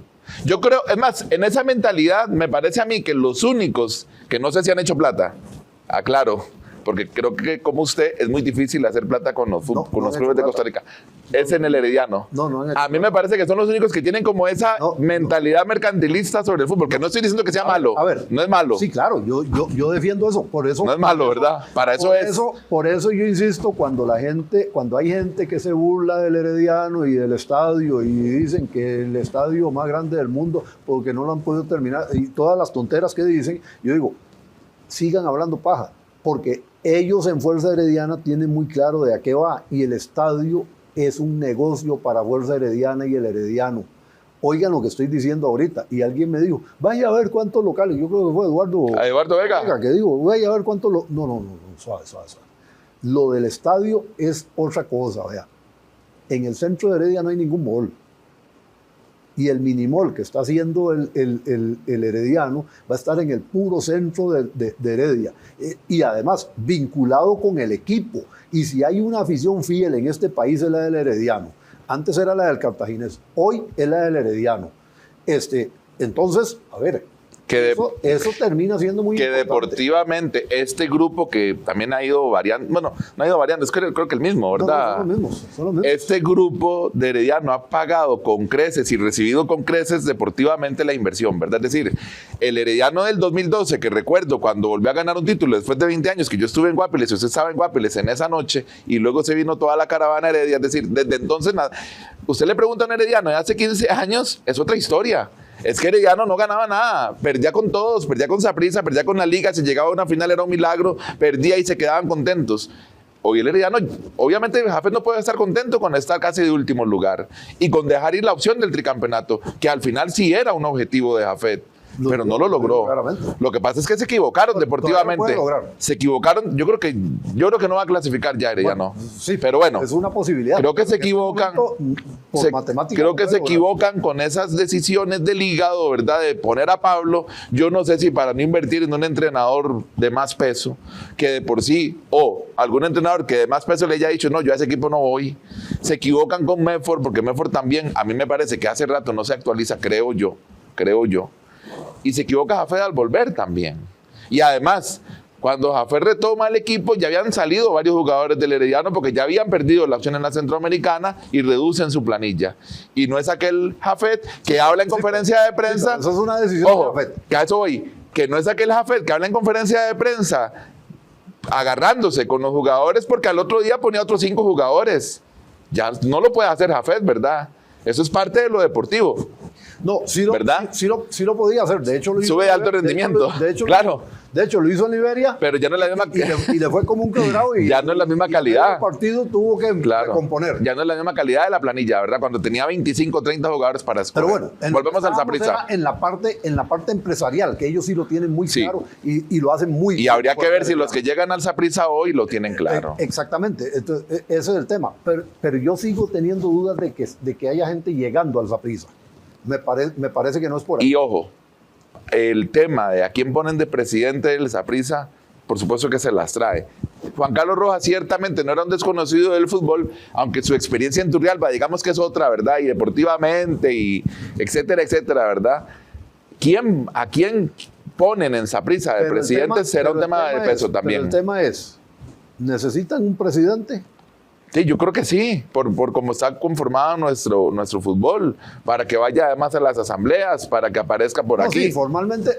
Yo creo, es más, en esa mentalidad me parece a mí que los únicos que no sé si han hecho plata, aclaro, porque creo que como usted es muy difícil hacer plata con los clubes de Costa Rica. Es en el Herediano. A mí me parece que son los únicos que tienen como esa mentalidad mercantilista sobre el fútbol, que no estoy diciendo que sea malo. A ver, no es malo. Sí, claro, yo defiendo eso. Por eso no es malo, ¿verdad? Para eso es. Por eso yo insisto, cuando hay gente que se burla del Herediano y del estadio y dicen que el estadio más grande del mundo porque no lo han podido terminar y todas las tonteras que dicen, yo digo, sigan hablando paja, porque ellos en Fuerza Herediana tienen muy claro de a qué va, y el estadio es un negocio para Fuerza Herediana y el herediano. Oigan lo que estoy diciendo ahorita. Y alguien me dijo, vaya a ver cuántos locales. Yo creo que fue Eduardo Vega que dijo, vaya a ver cuántos locales. No, suave. Lo del estadio es otra cosa, vea. En el centro de Heredia no hay ningún mall. Y el minimall que está haciendo el herediano va a estar en el puro centro de Heredia. Y además, vinculado con el equipo. Y si hay una afición fiel en este país es la del herediano. Antes era la del cartaginés, hoy es la del herediano. Entonces, a ver, eso termina siendo muy importante. Que deportivamente este grupo que también ha ido variando, bueno, no ha ido variando, es creo que el mismo, ¿verdad? Son los mismos. Este grupo de Herediano ha pagado con creces y recibido con creces deportivamente la inversión, ¿verdad? Es decir, el Herediano del 2012, que recuerdo cuando volvió a ganar un título después de 20 años, que yo estuve en Guapiles y usted estaba en Guapiles en esa noche, y luego se vino toda la caravana Heredia, es decir, desde entonces, usted le pregunta a un Herediano de hace 15 años, es otra historia. Es que Herediano no ganaba nada, perdía con todos, perdía con Saprissa, perdía con la Liga, si llegaba a una final era un milagro, perdía y se quedaban contentos. Hoy el Herediano, obviamente Jafet no puede estar contento con estar casi de último lugar y con dejar ir la opción del tricampeonato, que al final sí era un objetivo de Jafet. Pero no lo logró. Lo que pasa es que se equivocaron deportivamente. Se equivocaron. Yo creo que no va a clasificar ya Herediano. Bueno, sí, pero bueno. Es una posibilidad. Creo que se equivocan. Creo que se equivocan con esas decisiones del hígado, ¿verdad? De poner a Pablo. Yo no sé si para no invertir en un entrenador de más peso, que de por sí, o algún entrenador que de más peso le haya dicho, no, yo a ese equipo no voy. Se equivocan con Medford, porque Medford también, a mí me parece que hace rato no se actualiza, creo yo. Y se equivoca Jafet al volver también. Y además, cuando Jafet retoma el equipo, ya habían salido varios jugadores del Herediano porque ya habían perdido la opción en la Centroamericana y reducen su planilla. Y no es aquel Jafet que habla en conferencia de prensa. Eso es una decisión de Jafet. Que a eso voy. Que no es aquel Jafet que habla en conferencia de prensa agarrándose con los jugadores porque al otro día ponía otros 5 jugadores. Ya no lo puede hacer Jafet, ¿verdad? Eso es parte de lo deportivo. No, sí lo podía hacer. De hecho, lo hizo. Sube de alto rendimiento. Claro. De hecho, lo hizo en Liberia. Pero ya no es la misma y le fue como un quebrado. Ya no es la misma calidad. El partido tuvo que recomponer. Ya no es la misma calidad de la planilla, ¿verdad? Cuando tenía 25, 30 jugadores para escoger. Pero bueno, volvemos al Saprissa. En la parte empresarial, que ellos sí lo tienen muy claro y lo hacen muy bien. Y habría que ver si los que llegan al Saprissa hoy lo tienen claro. Exactamente. Entonces, ese es el tema. Pero yo sigo teniendo dudas de que haya gente llegando al Saprissa. Me parece que no es por ahí. Y ojo, el tema de a quién ponen de presidente del Saprissa, por supuesto que se las trae. Juan Carlos Rojas ciertamente no era un desconocido del fútbol, aunque su experiencia en Turrialba, digamos que es otra, ¿verdad? Y deportivamente, y etcétera, ¿verdad? ¿A quién ponen en Saprissa de presidente? Será un tema de peso también. Pero el tema es, ¿necesitan un presidente? Sí, yo creo que sí, por cómo está conformado nuestro fútbol, para que vaya además a las asambleas, para que aparezca por aquí. Sí, formalmente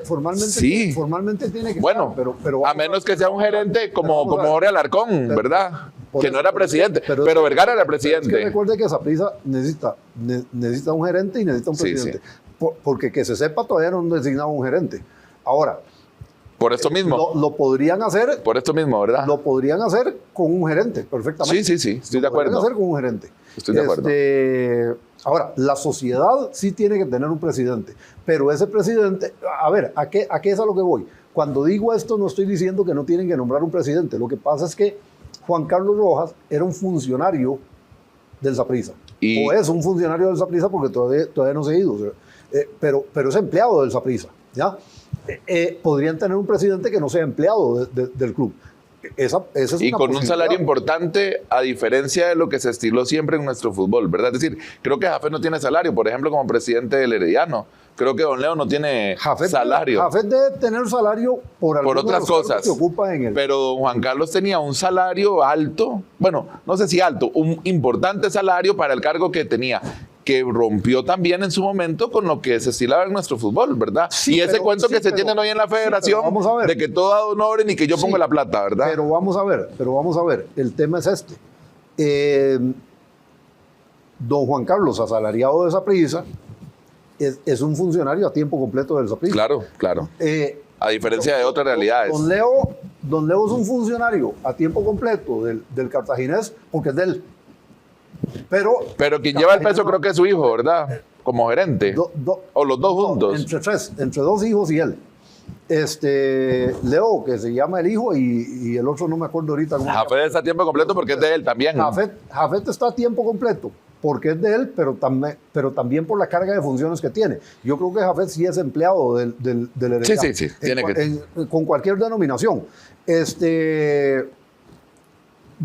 tiene que bueno, estar, pero a menos que sea un gerente como Jorge Alarcón, ¿verdad? Que no era presidente, pero Vergara era presidente. Es que recuerde que Saprissa necesita un gerente y necesita un presidente. Sí. Porque que se sepa, todavía no han designado un gerente. Ahora, Por esto mismo. Lo podrían hacer. Por esto mismo, ¿verdad? Lo podrían hacer con un gerente, perfectamente. Sí, estoy de acuerdo. Lo podrían hacer con un gerente. Estoy de acuerdo. Ahora, la sociedad sí tiene que tener un presidente, pero ese presidente, a ver, ¿a qué es a lo que voy? Cuando digo esto no estoy diciendo que no tienen que nombrar un presidente, lo que pasa es que Juan Carlos Rojas era un funcionario del Saprissa, o es un funcionario del Saprissa porque todavía no se ha ido, o sea, pero es empleado del Saprissa, ¿ya? Podrían tener un presidente que no sea empleado del club. Esa es y con un salario importante, a diferencia de lo que se estiló siempre en nuestro fútbol, ¿verdad? Es decir, creo que Jafet no tiene salario, por ejemplo, como presidente del Herediano. Creo que don Leo no tiene salario. Jafet debe tener salario por otras cosas que ocupa en él. Pero don Juan Carlos tenía un salario alto, bueno, no sé si alto, un importante salario para el cargo que tenía, que rompió también en su momento con lo que se estilaba en nuestro fútbol, ¿verdad? Sí, y ese cuento que se tienen hoy en la federación de que todo a don Oren y que yo pongo la plata, ¿verdad? Pero vamos a ver, el tema es este. Don Juan Carlos, asalariado de Saprissa, es un funcionario a tiempo completo del Saprissa. Claro. A diferencia de otras realidades. Don Leo es un funcionario a tiempo completo del Cartaginés porque es de él. Pero quien lleva el peso creo que es su hijo, ¿verdad? Como gerente. O los dos juntos. Entre dos hijos y él. Leo, que se llama el hijo, y el otro no me acuerdo ahorita. Jafet está a tiempo completo porque es de él también. Jafet está a tiempo completo porque es de él, pero también por la carga de funciones que tiene. Yo creo que Jafet sí es empleado del Herediano. Sí. Tiene con cualquier denominación.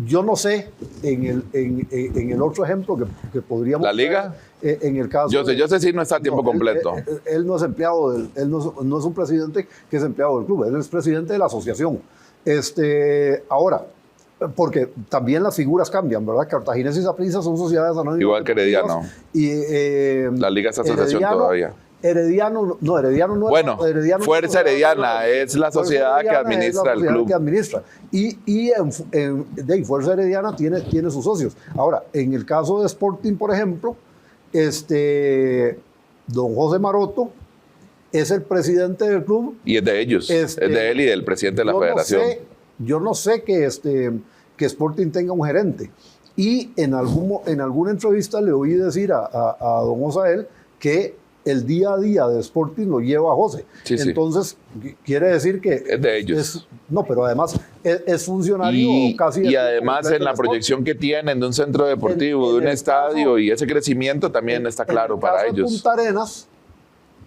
Yo no sé, en el otro ejemplo que podríamos... ¿La Liga? En el caso... Yo sé si no está a tiempo completo. Él no es empleado, él no es un presidente que es empleado del club, él es presidente de la asociación. Ahora, porque también las figuras cambian, ¿verdad? Cartaginés y Saprissa son sociedades anónimas. Igual que Herediano. Y, la Liga es asociación todavía. Herediano no bueno, Herediano Fuerza Herediana es la sociedad que administra el club. Y Fuerza Herediana tiene sus socios. Ahora, en el caso de Sporting, por ejemplo, don José Maroto es el presidente del club. Y es de ellos, es de él y del presidente de la federación. Yo no sé que Sporting tenga un gerente. Y en alguna entrevista le oí decir a don Osael que el día a día de Sporting lo lleva a José. Entonces, quiere decir que... Es de ellos. Pero además es funcionario casi... Y además en la proyección que tienen de un centro deportivo, de un estadio, y ese crecimiento también está claro para ellos. Punta Arenas...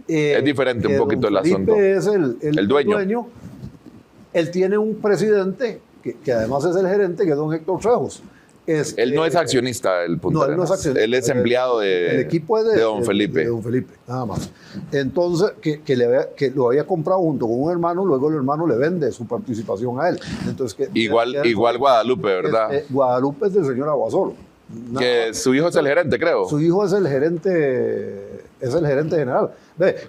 es diferente un poquito el asunto. Es el dueño. Él tiene un presidente, que además es el gerente, que es don Héctor Trejos. Él no es accionista del Punta Arenas. Él no es accionista. Él es empleado el equipo es de don Felipe. De don Felipe, nada más. Entonces, que lo había comprado junto con un hermano, luego el hermano le vende su participación a él. Entonces, igual Guadalupe, ¿verdad? Guadalupe es del señor Aguasolo. Que su hijo es el gerente, creo. Su hijo es el gerente general.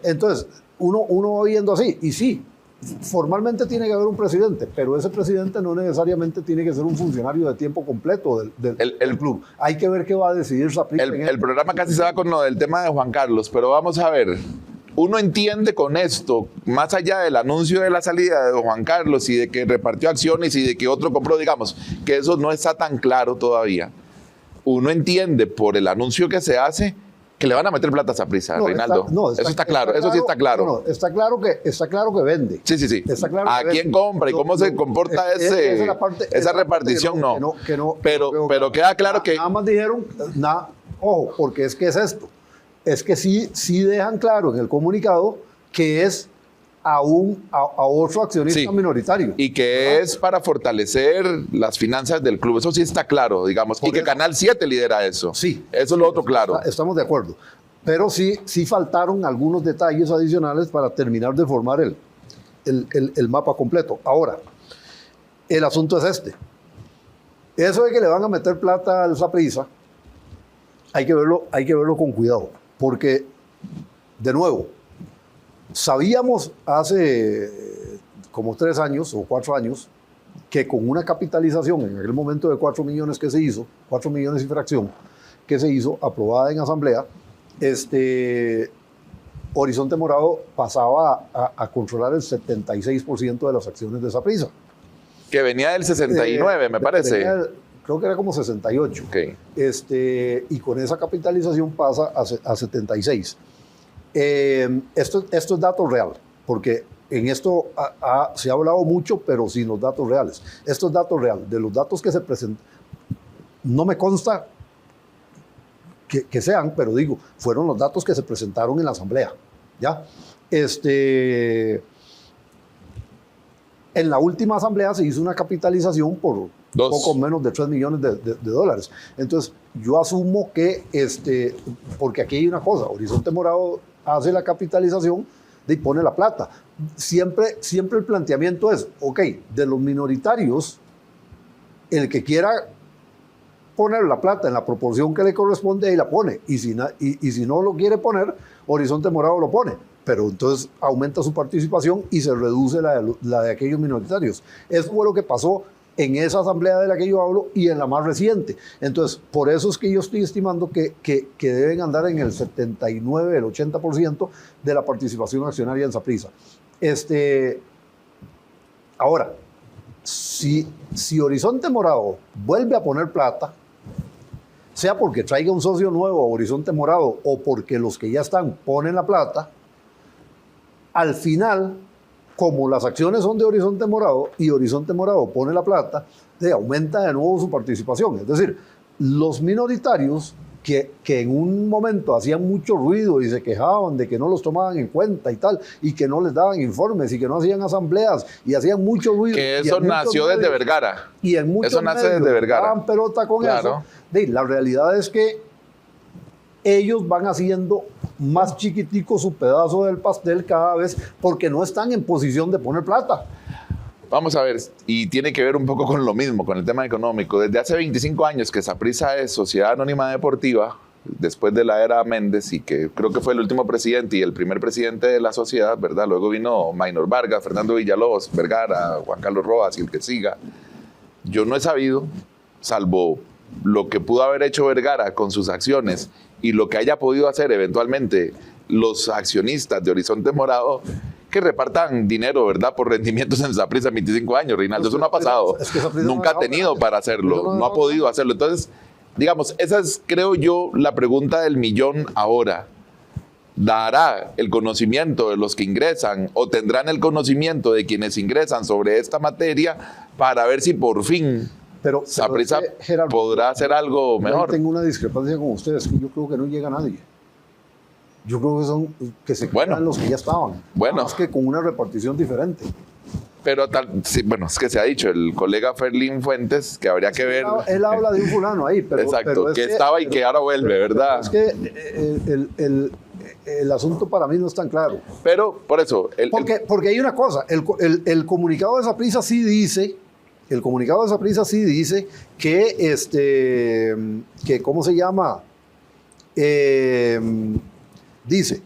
Entonces, uno va viendo así, y sí, formalmente tiene que haber un presidente, pero ese presidente no necesariamente tiene que ser un funcionario de tiempo completo del club. Hay que ver qué va a decidir Saprissa. El programa casi se va con lo del tema de Juan Carlos, pero vamos a ver. Uno entiende con esto, más allá del anuncio de la salida de don Juan Carlos y de que repartió acciones y de que otro compró, digamos, que eso no está tan claro todavía. Uno entiende por el anuncio que se hace que le van a meter plata a Saprissa, Reinaldo. Eso está claro, eso sí está claro. Está claro que vende. Sí. Está claro ¿A quién compra y cómo se comporta esa repartición? Pero queda claro que... Nada más dijeron, ojo, porque es esto. Es que sí dejan claro en el comunicado que es a otro accionista minoritario. Y que es para fortalecer las finanzas del club. Eso sí está claro, digamos. Y que Canal 7 lidera eso. Sí. Eso es lo otro claro. Estamos de acuerdo. Pero sí faltaron algunos detalles adicionales para terminar de formar el mapa completo. Ahora, el asunto es este. Eso de que le van a meter plata al Saprissa, hay que verlo con cuidado. Porque, de nuevo, sabíamos hace como 3 años o 4 años que con una capitalización en aquel momento de 4 millones que se hizo, 4 millones y fracción, que se hizo, aprobada en asamblea, Horizonte Morado pasaba a controlar el 76% de las acciones de Saprissa. Que venía del 69, me parece. Creo que era como 68. Okay. Y con esa capitalización pasa a 76. Esto es dato real, porque en esto se ha hablado mucho, pero sin los datos reales. Esto es dato real. De los datos que se presentan, no me consta que sean, pero digo, fueron los datos que se presentaron en la asamblea. ¿Ya? En la última asamblea se hizo una capitalización por poco menos de 3 millones de dólares. Entonces, yo asumo que, porque aquí hay una cosa, Horizonte Morado hace la capitalización y pone la plata. Siempre el planteamiento es, ok, de los minoritarios, el que quiera poner la plata en la proporción que le corresponde, ahí la pone. Y si no lo quiere poner, Horizonte Morado lo pone. Pero entonces aumenta su participación y se reduce la de aquellos minoritarios. Eso fue lo que pasó en esa asamblea de la que yo hablo y en la más reciente. Entonces, por eso es que yo estoy estimando que deben andar en el 79, el 80% de la participación accionaria en Saprissa. Ahora, si Horizonte Morado vuelve a poner plata, sea porque traiga un socio nuevo a Horizonte Morado o porque los que ya están ponen la plata, al final, como las acciones son de Horizonte Morado y Horizonte Morado pone la plata, aumenta de nuevo su participación. Es decir, los minoritarios que en un momento hacían mucho ruido y se quejaban de que no los tomaban en cuenta y tal, y que no les daban informes y que no hacían asambleas y hacían mucho ruido. Que eso nació desde Vergara. Y en muchos eso nace desde Vergara. Daban pelota con eso. La realidad es que ellos van haciendo más chiquitico su pedazo del pastel cada vez porque no están en posición de poner plata. Vamos a ver, y tiene que ver un poco con lo mismo, con el tema económico. Desde hace 25 años que Saprissa es Sociedad Anónima Deportiva, después de la era Méndez, y que creo que fue el último presidente y el primer presidente de la sociedad, ¿verdad? Luego vino Maynor Vargas, Fernando Villalobos, Vergara, Juan Carlos Rojas y el que siga. Yo no he sabido, salvo lo que pudo haber hecho Vergara con sus acciones y lo que haya podido hacer eventualmente los accionistas de Horizonte Morado, que repartan dinero, ¿verdad?, por rendimientos en Saprissa en 25 años, Reinaldo. Eso no ha pasado. Es que nunca ha tenido para hacerlo, no ha podido hacerlo. Entonces, digamos, esa es, creo yo, la pregunta del millón ahora. ¿Dará el conocimiento de los que ingresan o tendrán el conocimiento de quienes ingresan sobre esta materia para ver si por fin Saprissa podrá hacer algo mejor? Tengo una discrepancia con ustedes, que yo creo que no llega a nadie. Yo creo que se quedan los que ya estaban, más que con una repartición diferente. Pero sí, es que se ha dicho, el colega Ferlín Fuentes, que habría que ver... Él habla de un fulano ahí, pero... Exacto, que estaba y que ahora vuelve, ¿verdad? Es que el asunto para mí no es tan claro. Pero, por eso... Porque hay una cosa, el comunicado de Saprissa sí dice... El comunicado de Saprissa sí dice que ¿cómo se llama? Dice,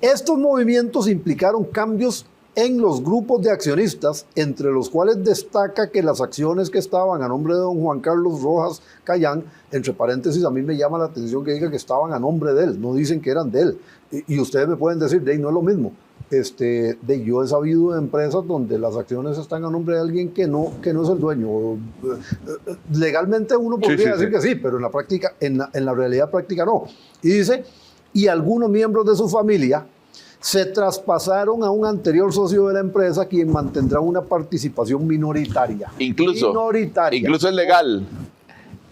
estos movimientos implicaron cambios en los grupos de accionistas, entre los cuales destaca que las acciones que estaban a nombre de don Juan Carlos Rojas Cayán, entre paréntesis, a mí me llama la atención que diga que estaban a nombre de él, no dicen que eran de él. Y ustedes me pueden decir, no es lo mismo. Yo he sabido de empresas donde las acciones están a nombre de alguien que no es el dueño. Legalmente uno podría decir que sí, pero en la práctica, en la realidad práctica no. Y dice, y algunos miembros de su familia se traspasaron a un anterior socio de la empresa, quien mantendrá una participación minoritaria. Incluso es legal.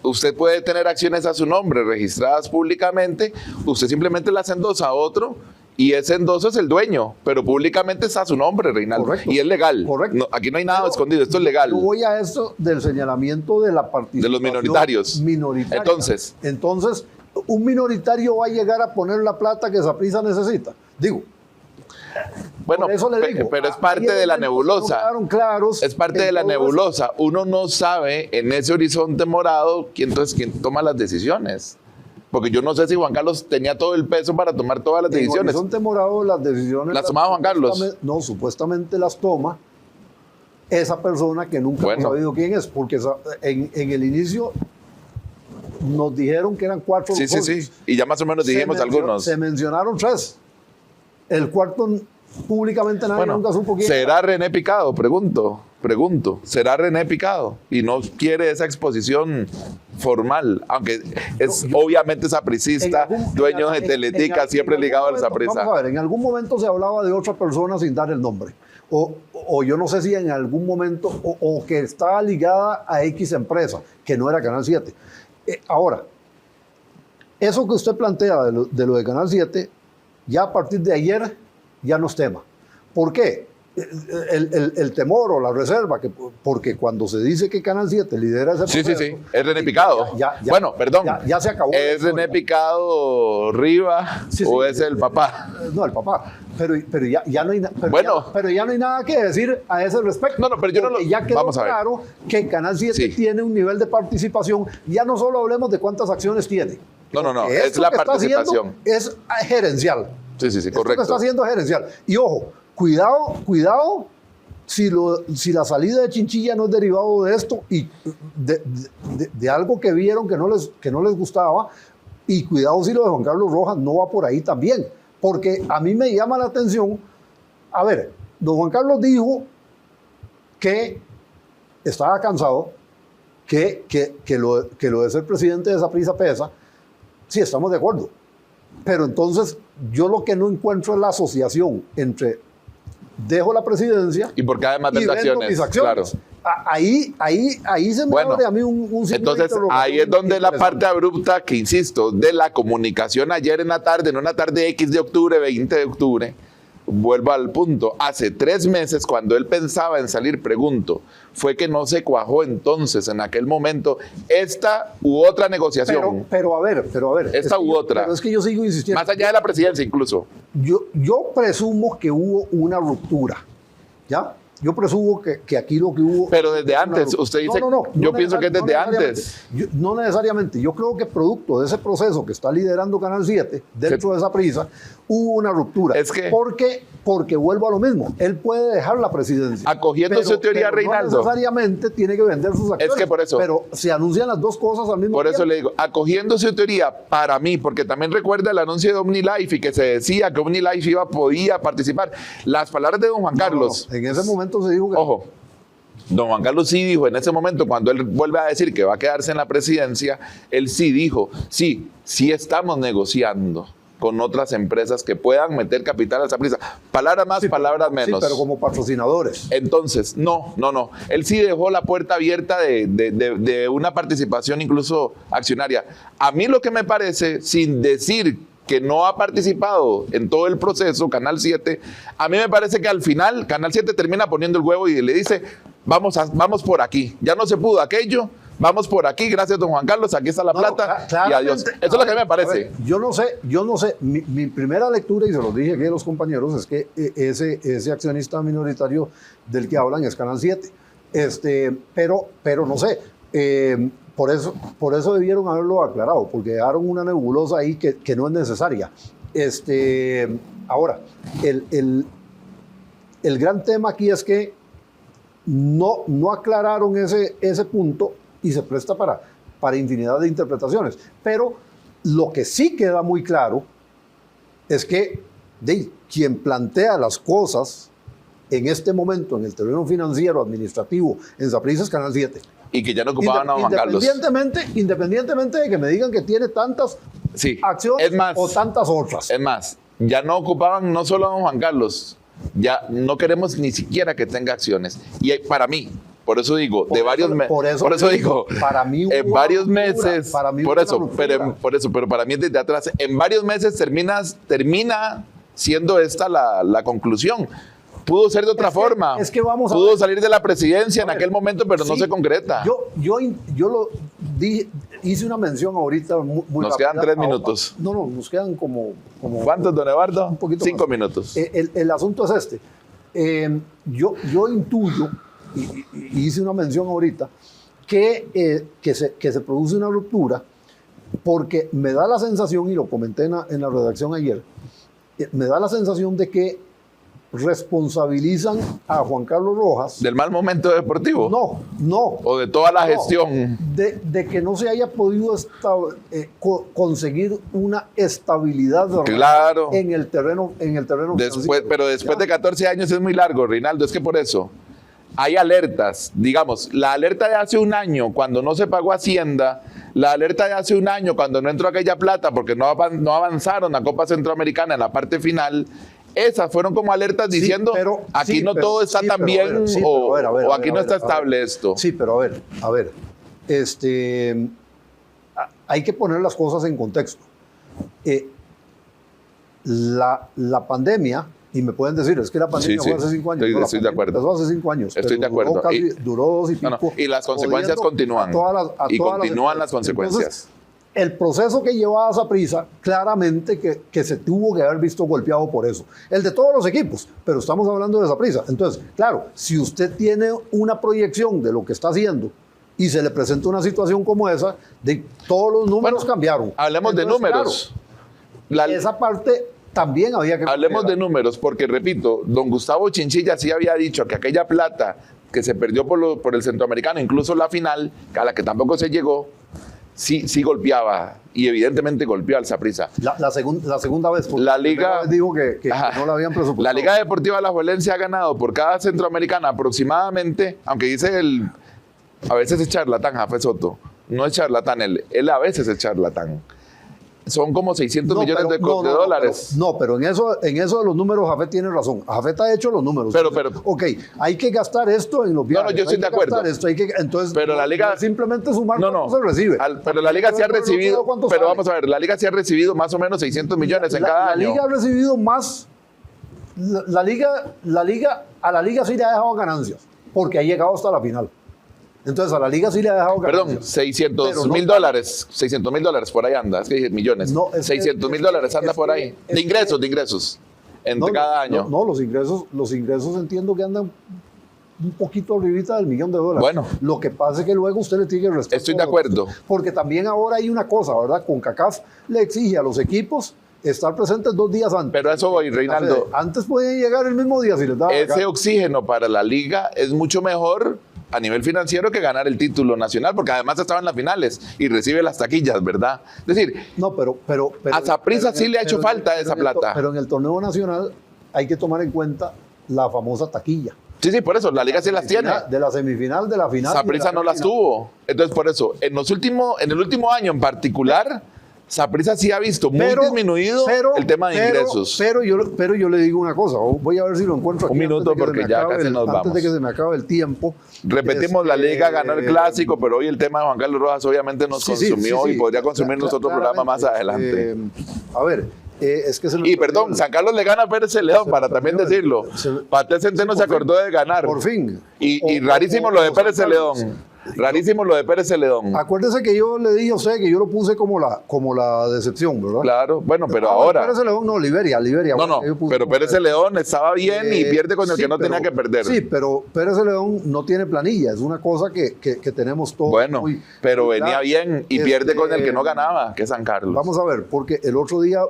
Usted puede tener acciones a su nombre registradas públicamente, usted simplemente las endosa a otro y ese endoso es el dueño, pero públicamente está a su nombre, Reinaldo. Correcto. Y es legal. Correcto. No, aquí no hay nada escondido, esto es legal. Yo voy a eso del señalamiento de la participación de los minoritarios. Entonces, un minoritario va a llegar a poner la plata que Saprissa necesita. Bueno, eso le digo, pero es parte de la nebulosa. Es parte de la nebulosa. Uno no sabe en ese Horizonte Morado quién toma las decisiones. Porque yo no sé si Juan Carlos tenía todo el peso para tomar todas las decisiones. En Horizonte Morado las decisiones... ¿Las tomaba Juan Carlos? No, supuestamente las toma esa persona que nunca hemos sabido quién es. Porque en el inicio nos dijeron que eran 4 socios. Sí. Y ya más o menos dijimos algunos. Se mencionaron 3. El cuarto, públicamente nadie nunca supo quién. ¿Será René Picado? Pregunto. ¿Será René Picado? Y no quiere esa exposición formal, aunque es obviamente sapricista, dueño de Teletica, siempre ligado al Saprissa. Vamos a ver, en algún momento se hablaba de otra persona sin dar el nombre. O yo no sé si en algún momento, o que estaba ligada a X empresa, que no era Canal 7. Ahora, eso que usted plantea de lo de Canal 7, ya a partir de ayer ya no es tema. ¿Por qué? El temor o la reserva, porque cuando se dice que Canal 7 lidera ese proceso... Sí, es René Picado. Bueno, perdón. Ya se acabó. ¿Es René Picado Riva o es el papá? No, el papá. Pero ya no hay pero ya no hay nada que decir a ese respecto. No, pero yo no lo... Ya quedó claro que Canal 7 tiene un nivel de participación. Ya no solo hablemos de cuántas acciones tiene. No, es la participación. Es gerencial. Sí, correcto. Esto que está haciendo es gerencial. Y ojo, cuidado si la salida de Chinchilla no es derivado de esto y de algo que vieron que no les gustaba, y cuidado si lo de Juan Carlos Rojas no va por ahí también, porque a mí me llama la atención. A ver, don Juan Carlos dijo que estaba cansado, que lo de ser presidente de Saprissa pesa. Sí, estamos de acuerdo, pero entonces yo lo que no encuentro es la asociación entre dejo la presidencia y porque además de acciones, mis acciones. Claro. Ahí se me abre a mí un entonces ahí es donde la parte abrupta, que insisto, de la comunicación ayer en la tarde, en una tarde X de octubre, 20 de octubre, vuelvo al punto, hace 3 meses cuando él pensaba en salir, pregunto, fue que no se cuajó entonces en aquel momento esta u otra negociación. Pero a ver. Esta u otra. Pero es que yo sigo insistiendo. Más allá de la presidencia incluso. Yo presumo que hubo una ruptura, ¿ya? Yo presumo que aquí lo que hubo... Pero desde antes, usted dice... Yo pienso que es desde antes. No necesariamente. Yo creo que producto de ese proceso que está liderando Canal 7, dentro de Saprissa, hubo una ruptura. Es que... Porque vuelvo a lo mismo. Él puede dejar la presidencia. Acogiendo su teoría, Reinaldo. No necesariamente tiene que vender sus acciones. Es que por eso... Pero se anuncian las dos cosas al mismo tiempo. Por eso le digo, acogiendo su teoría, para mí, porque también recuerda el anuncio de OmniLife y que se decía que OmniLife podía participar. Las palabras de don Juan Carlos... En ese momento se dijo que... Ojo, don Juan Carlos sí dijo en ese momento, cuando él vuelve a decir que va a quedarse en la presidencia, él sí dijo, sí estamos negociando con otras empresas que puedan meter capital a Saprissa. Palabras más, palabras menos. Sí, pero como patrocinadores. Entonces, no. Él sí dejó la puerta abierta de una participación incluso accionaria. A mí lo que me parece, sin decir que no ha participado en todo el proceso, Canal 7, a mí me parece que al final Canal 7 termina poniendo el huevo y le dice, vamos por aquí. Ya no se pudo aquello, vamos por aquí, gracias don Juan Carlos, aquí está la plata y adiós. Eso es lo que a mí me parece. Ver, yo no sé, mi primera lectura, y se los dije aquí a los compañeros, es que ese accionista minoritario del que hablan es Canal 7. Pero no sé, por eso debieron haberlo aclarado, porque dejaron una nebulosa ahí que no es necesaria. Ahora, el gran tema aquí es que no aclararon ese punto y se presta para infinidad de interpretaciones. Pero lo que sí queda muy claro es que quien plantea las cosas en este momento en el terreno financiero, administrativo, en Saprissa es Canal 7. Y que ya no ocupaban a Juan Carlos. Independientemente de que me digan que tiene tantas acciones o tantas otras. Es más, ya no ocupaban no solo a don Juan Carlos, ya no queremos ni siquiera que tenga acciones. Y para mí, por eso digo, por eso digo, para mí en varios meses, pero para mí desde atrás, en varios meses termina siendo esta la conclusión. Pudo ser de otra forma. Pudo salir de la presidencia en aquel momento, pero no se concreta. Yo lo dije, hice una mención ahorita muy Nos rápida. Quedan 3 minutos. No, nos quedan como ¿cuántos, don Eduardo? Un poquito 5 más. minutos. El asunto es este. Yo intuyo, y hice una mención ahorita, que se produce una ruptura, porque me da la sensación, y lo comenté en la redacción ayer, me da la sensación de que responsabilizan a Juan Carlos Rojas. ¿Del mal momento deportivo? No. ¿O de toda la gestión? De que no se haya podido conseguir una estabilidad claro. en el terreno. Pero después de 14 años es muy largo, Reinaldo. Es que por eso hay alertas. Digamos, la alerta de hace un año, cuando no se pagó Hacienda, la alerta de hace un año, cuando no entró aquella plata, porque no avanzaron a Copa Centroamericana en la parte final. Esas fueron como alertas diciendo, aquí no todo está tan bien o aquí no está estable esto. Sí, pero a ver, hay que poner las cosas en contexto. La pandemia, y me pueden decir, es que la pandemia fue hace 5 años. Estoy de acuerdo. Empezó hace 5 años. Estoy de acuerdo. Duró 2 y pico. Y las consecuencias continúan. Continúan las consecuencias. Entonces, el proceso que llevaba Saprissa, claramente que se tuvo que haber visto golpeado por eso. El de todos los equipos, pero estamos hablando de Saprissa. Entonces, claro, si usted tiene una proyección de lo que está haciendo y se le presenta una situación como esa, todos los números cambiaron. Hablemos de números. Claro, esa parte también había que... Hablemos de números, porque repito, don Gustavo Chinchilla sí había dicho que aquella plata que se perdió por el Centroamericano, incluso la final, a la que tampoco se llegó, sí golpeaba, y evidentemente golpeó al Saprissa. La segunda vez, la Liga dijo que no la habían presupuestado. La Liga Deportiva Alajuelense ha ganado por cada centroamericana aproximadamente, aunque dice a veces es charlatán, Jafé Soto, no es charlatán, él a veces es charlatán. Son como 600 millones de dólares. Pero en eso de los números, Jafé tiene razón. Jafé ha hecho los números. Pero, ok, hay que gastar esto en los viajes. Yo estoy de acuerdo. Entonces, pero la Liga... simplemente sumar cuánto se recibe. Pero la Liga sí ha recibido... Pero vamos a ver, la Liga sí ha recibido más o menos 600 millones en cada año. La Liga ha recibido más... A la Liga sí le ha dejado ganancias, porque ha llegado hasta la final. Entonces a la Liga sí le ha dejado ganancias. Perdón, 600 mil dólares. 600 mil dólares por ahí anda. Es que dije millones. 600 mil dólares anda por ahí. De ingresos. Entre cada año. Los ingresos entiendo que andan un poquito arribita del $1.000.000. Bueno. Lo que pasa es que luego usted le tiene que respetar. Estoy de acuerdo. Porque también ahora hay una cosa, ¿verdad? CONCACAF le exige a los equipos estar presentes 2 días antes. Pero eso voy, Reinaldo. Antes podían llegar el mismo día si les daba. Ese oxígeno para la Liga es mucho mejor a nivel financiero que ganar el título nacional, porque además estaba en las finales y recibe las taquillas, ¿verdad? Es decir, pero a Saprissa sí le ha hecho falta esa plata. Pero en el torneo nacional hay que tomar en cuenta la famosa taquilla. Sí, por eso, la Liga sí las tiene. De la semifinal, de la final. Saprissa no las tuvo. Entonces, por eso, en el último año en particular, Saprissa sí ha visto muy disminuido el tema de ingresos. Pero yo le digo una cosa, voy a ver si lo encuentro aquí. Un minuto porque ya casi nos vamos. Antes de que se me acabe el tiempo. Repetimos, la Liga ganó el Clásico, pero hoy el tema de Juan Carlos Rojas obviamente nos consumió y podría consumirnos otro programa más adelante. A ver, es que y perdón, San Carlos le gana a Pérez Celedón, para también decirlo. Paté Centeno se acordó de ganar. Por fin. Y rarísimo lo de Pérez Celedón. Rarísimo lo de Pérez Celedón. Acuérdese que yo le dije a usted que yo lo puse como la decepción, ¿verdad? Claro, bueno, pero ahora... Pérez Celedón no, Liberia. No, pero Pérez Celedón estaba bien y pierde con el que no tenía que perder. Sí, pero Pérez Celedón no tiene planilla, es una cosa que tenemos todos. Bueno, pero venía bien y pierde con el que no ganaba, que es San Carlos. Vamos a ver, porque el otro día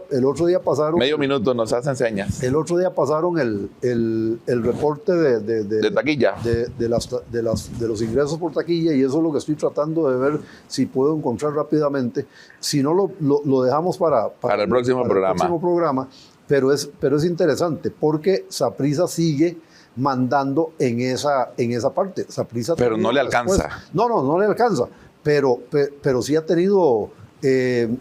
pasaron... Medio minuto, nos hacen señas. El otro día pasaron el reporte de taquilla. De los ingresos por taquilla, y eso es lo que estoy tratando de ver si puedo encontrar rápidamente. Si no, lo dejamos para el próximo programa. Pero es interesante porque Saprissa sigue mandando en esa parte. Saprissa pero no le alcanza. No le alcanza. Pero sí ha tenido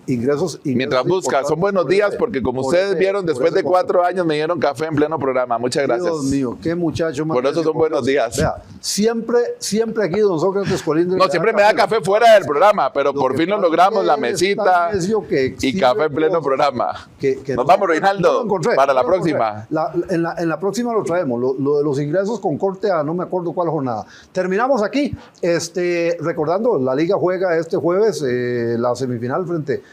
ingresos. Mientras busca, son buenos días porque como ustedes vieron, después de 4 años me dieron café en pleno programa. Muchas gracias. Dios mío, qué muchacho más. Por eso son buenos días. Vea, siempre aquí don Sócrates Colíndez. No, siempre me da café fuera del programa, pero por fin lo logramos, la mesita y café en pleno programa. Nos vamos, Reinaldo, para la próxima. En la próxima lo traemos, lo de los ingresos con corte a no me acuerdo cuál jornada. Terminamos aquí, recordando, la Liga juega este jueves la semifinal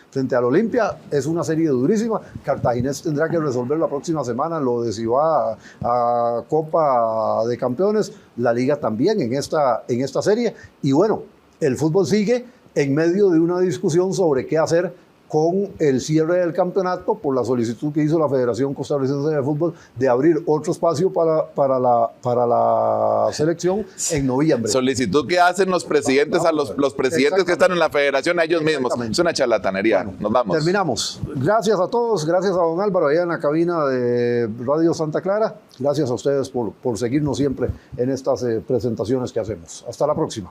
frente al Olimpia. Es una serie durísima. Cartaginés tendrá que resolver la próxima semana lo de si va a Copa de Campeones. La Liga también en esta serie. Y bueno, el fútbol sigue en medio de una discusión sobre qué hacer con el cierre del campeonato por la solicitud que hizo la Federación Costarricense de Fútbol de abrir otro espacio para la selección en noviembre. Solicitud que hacen los presidentes a los presidentes que están en la federación a ellos mismos. Es una charlatanería. Bueno, nos vamos. Terminamos. Gracias a todos, gracias a don Álvaro allá en la cabina de Radio Santa Clara. Gracias a ustedes por seguirnos siempre en estas presentaciones que hacemos. Hasta la próxima.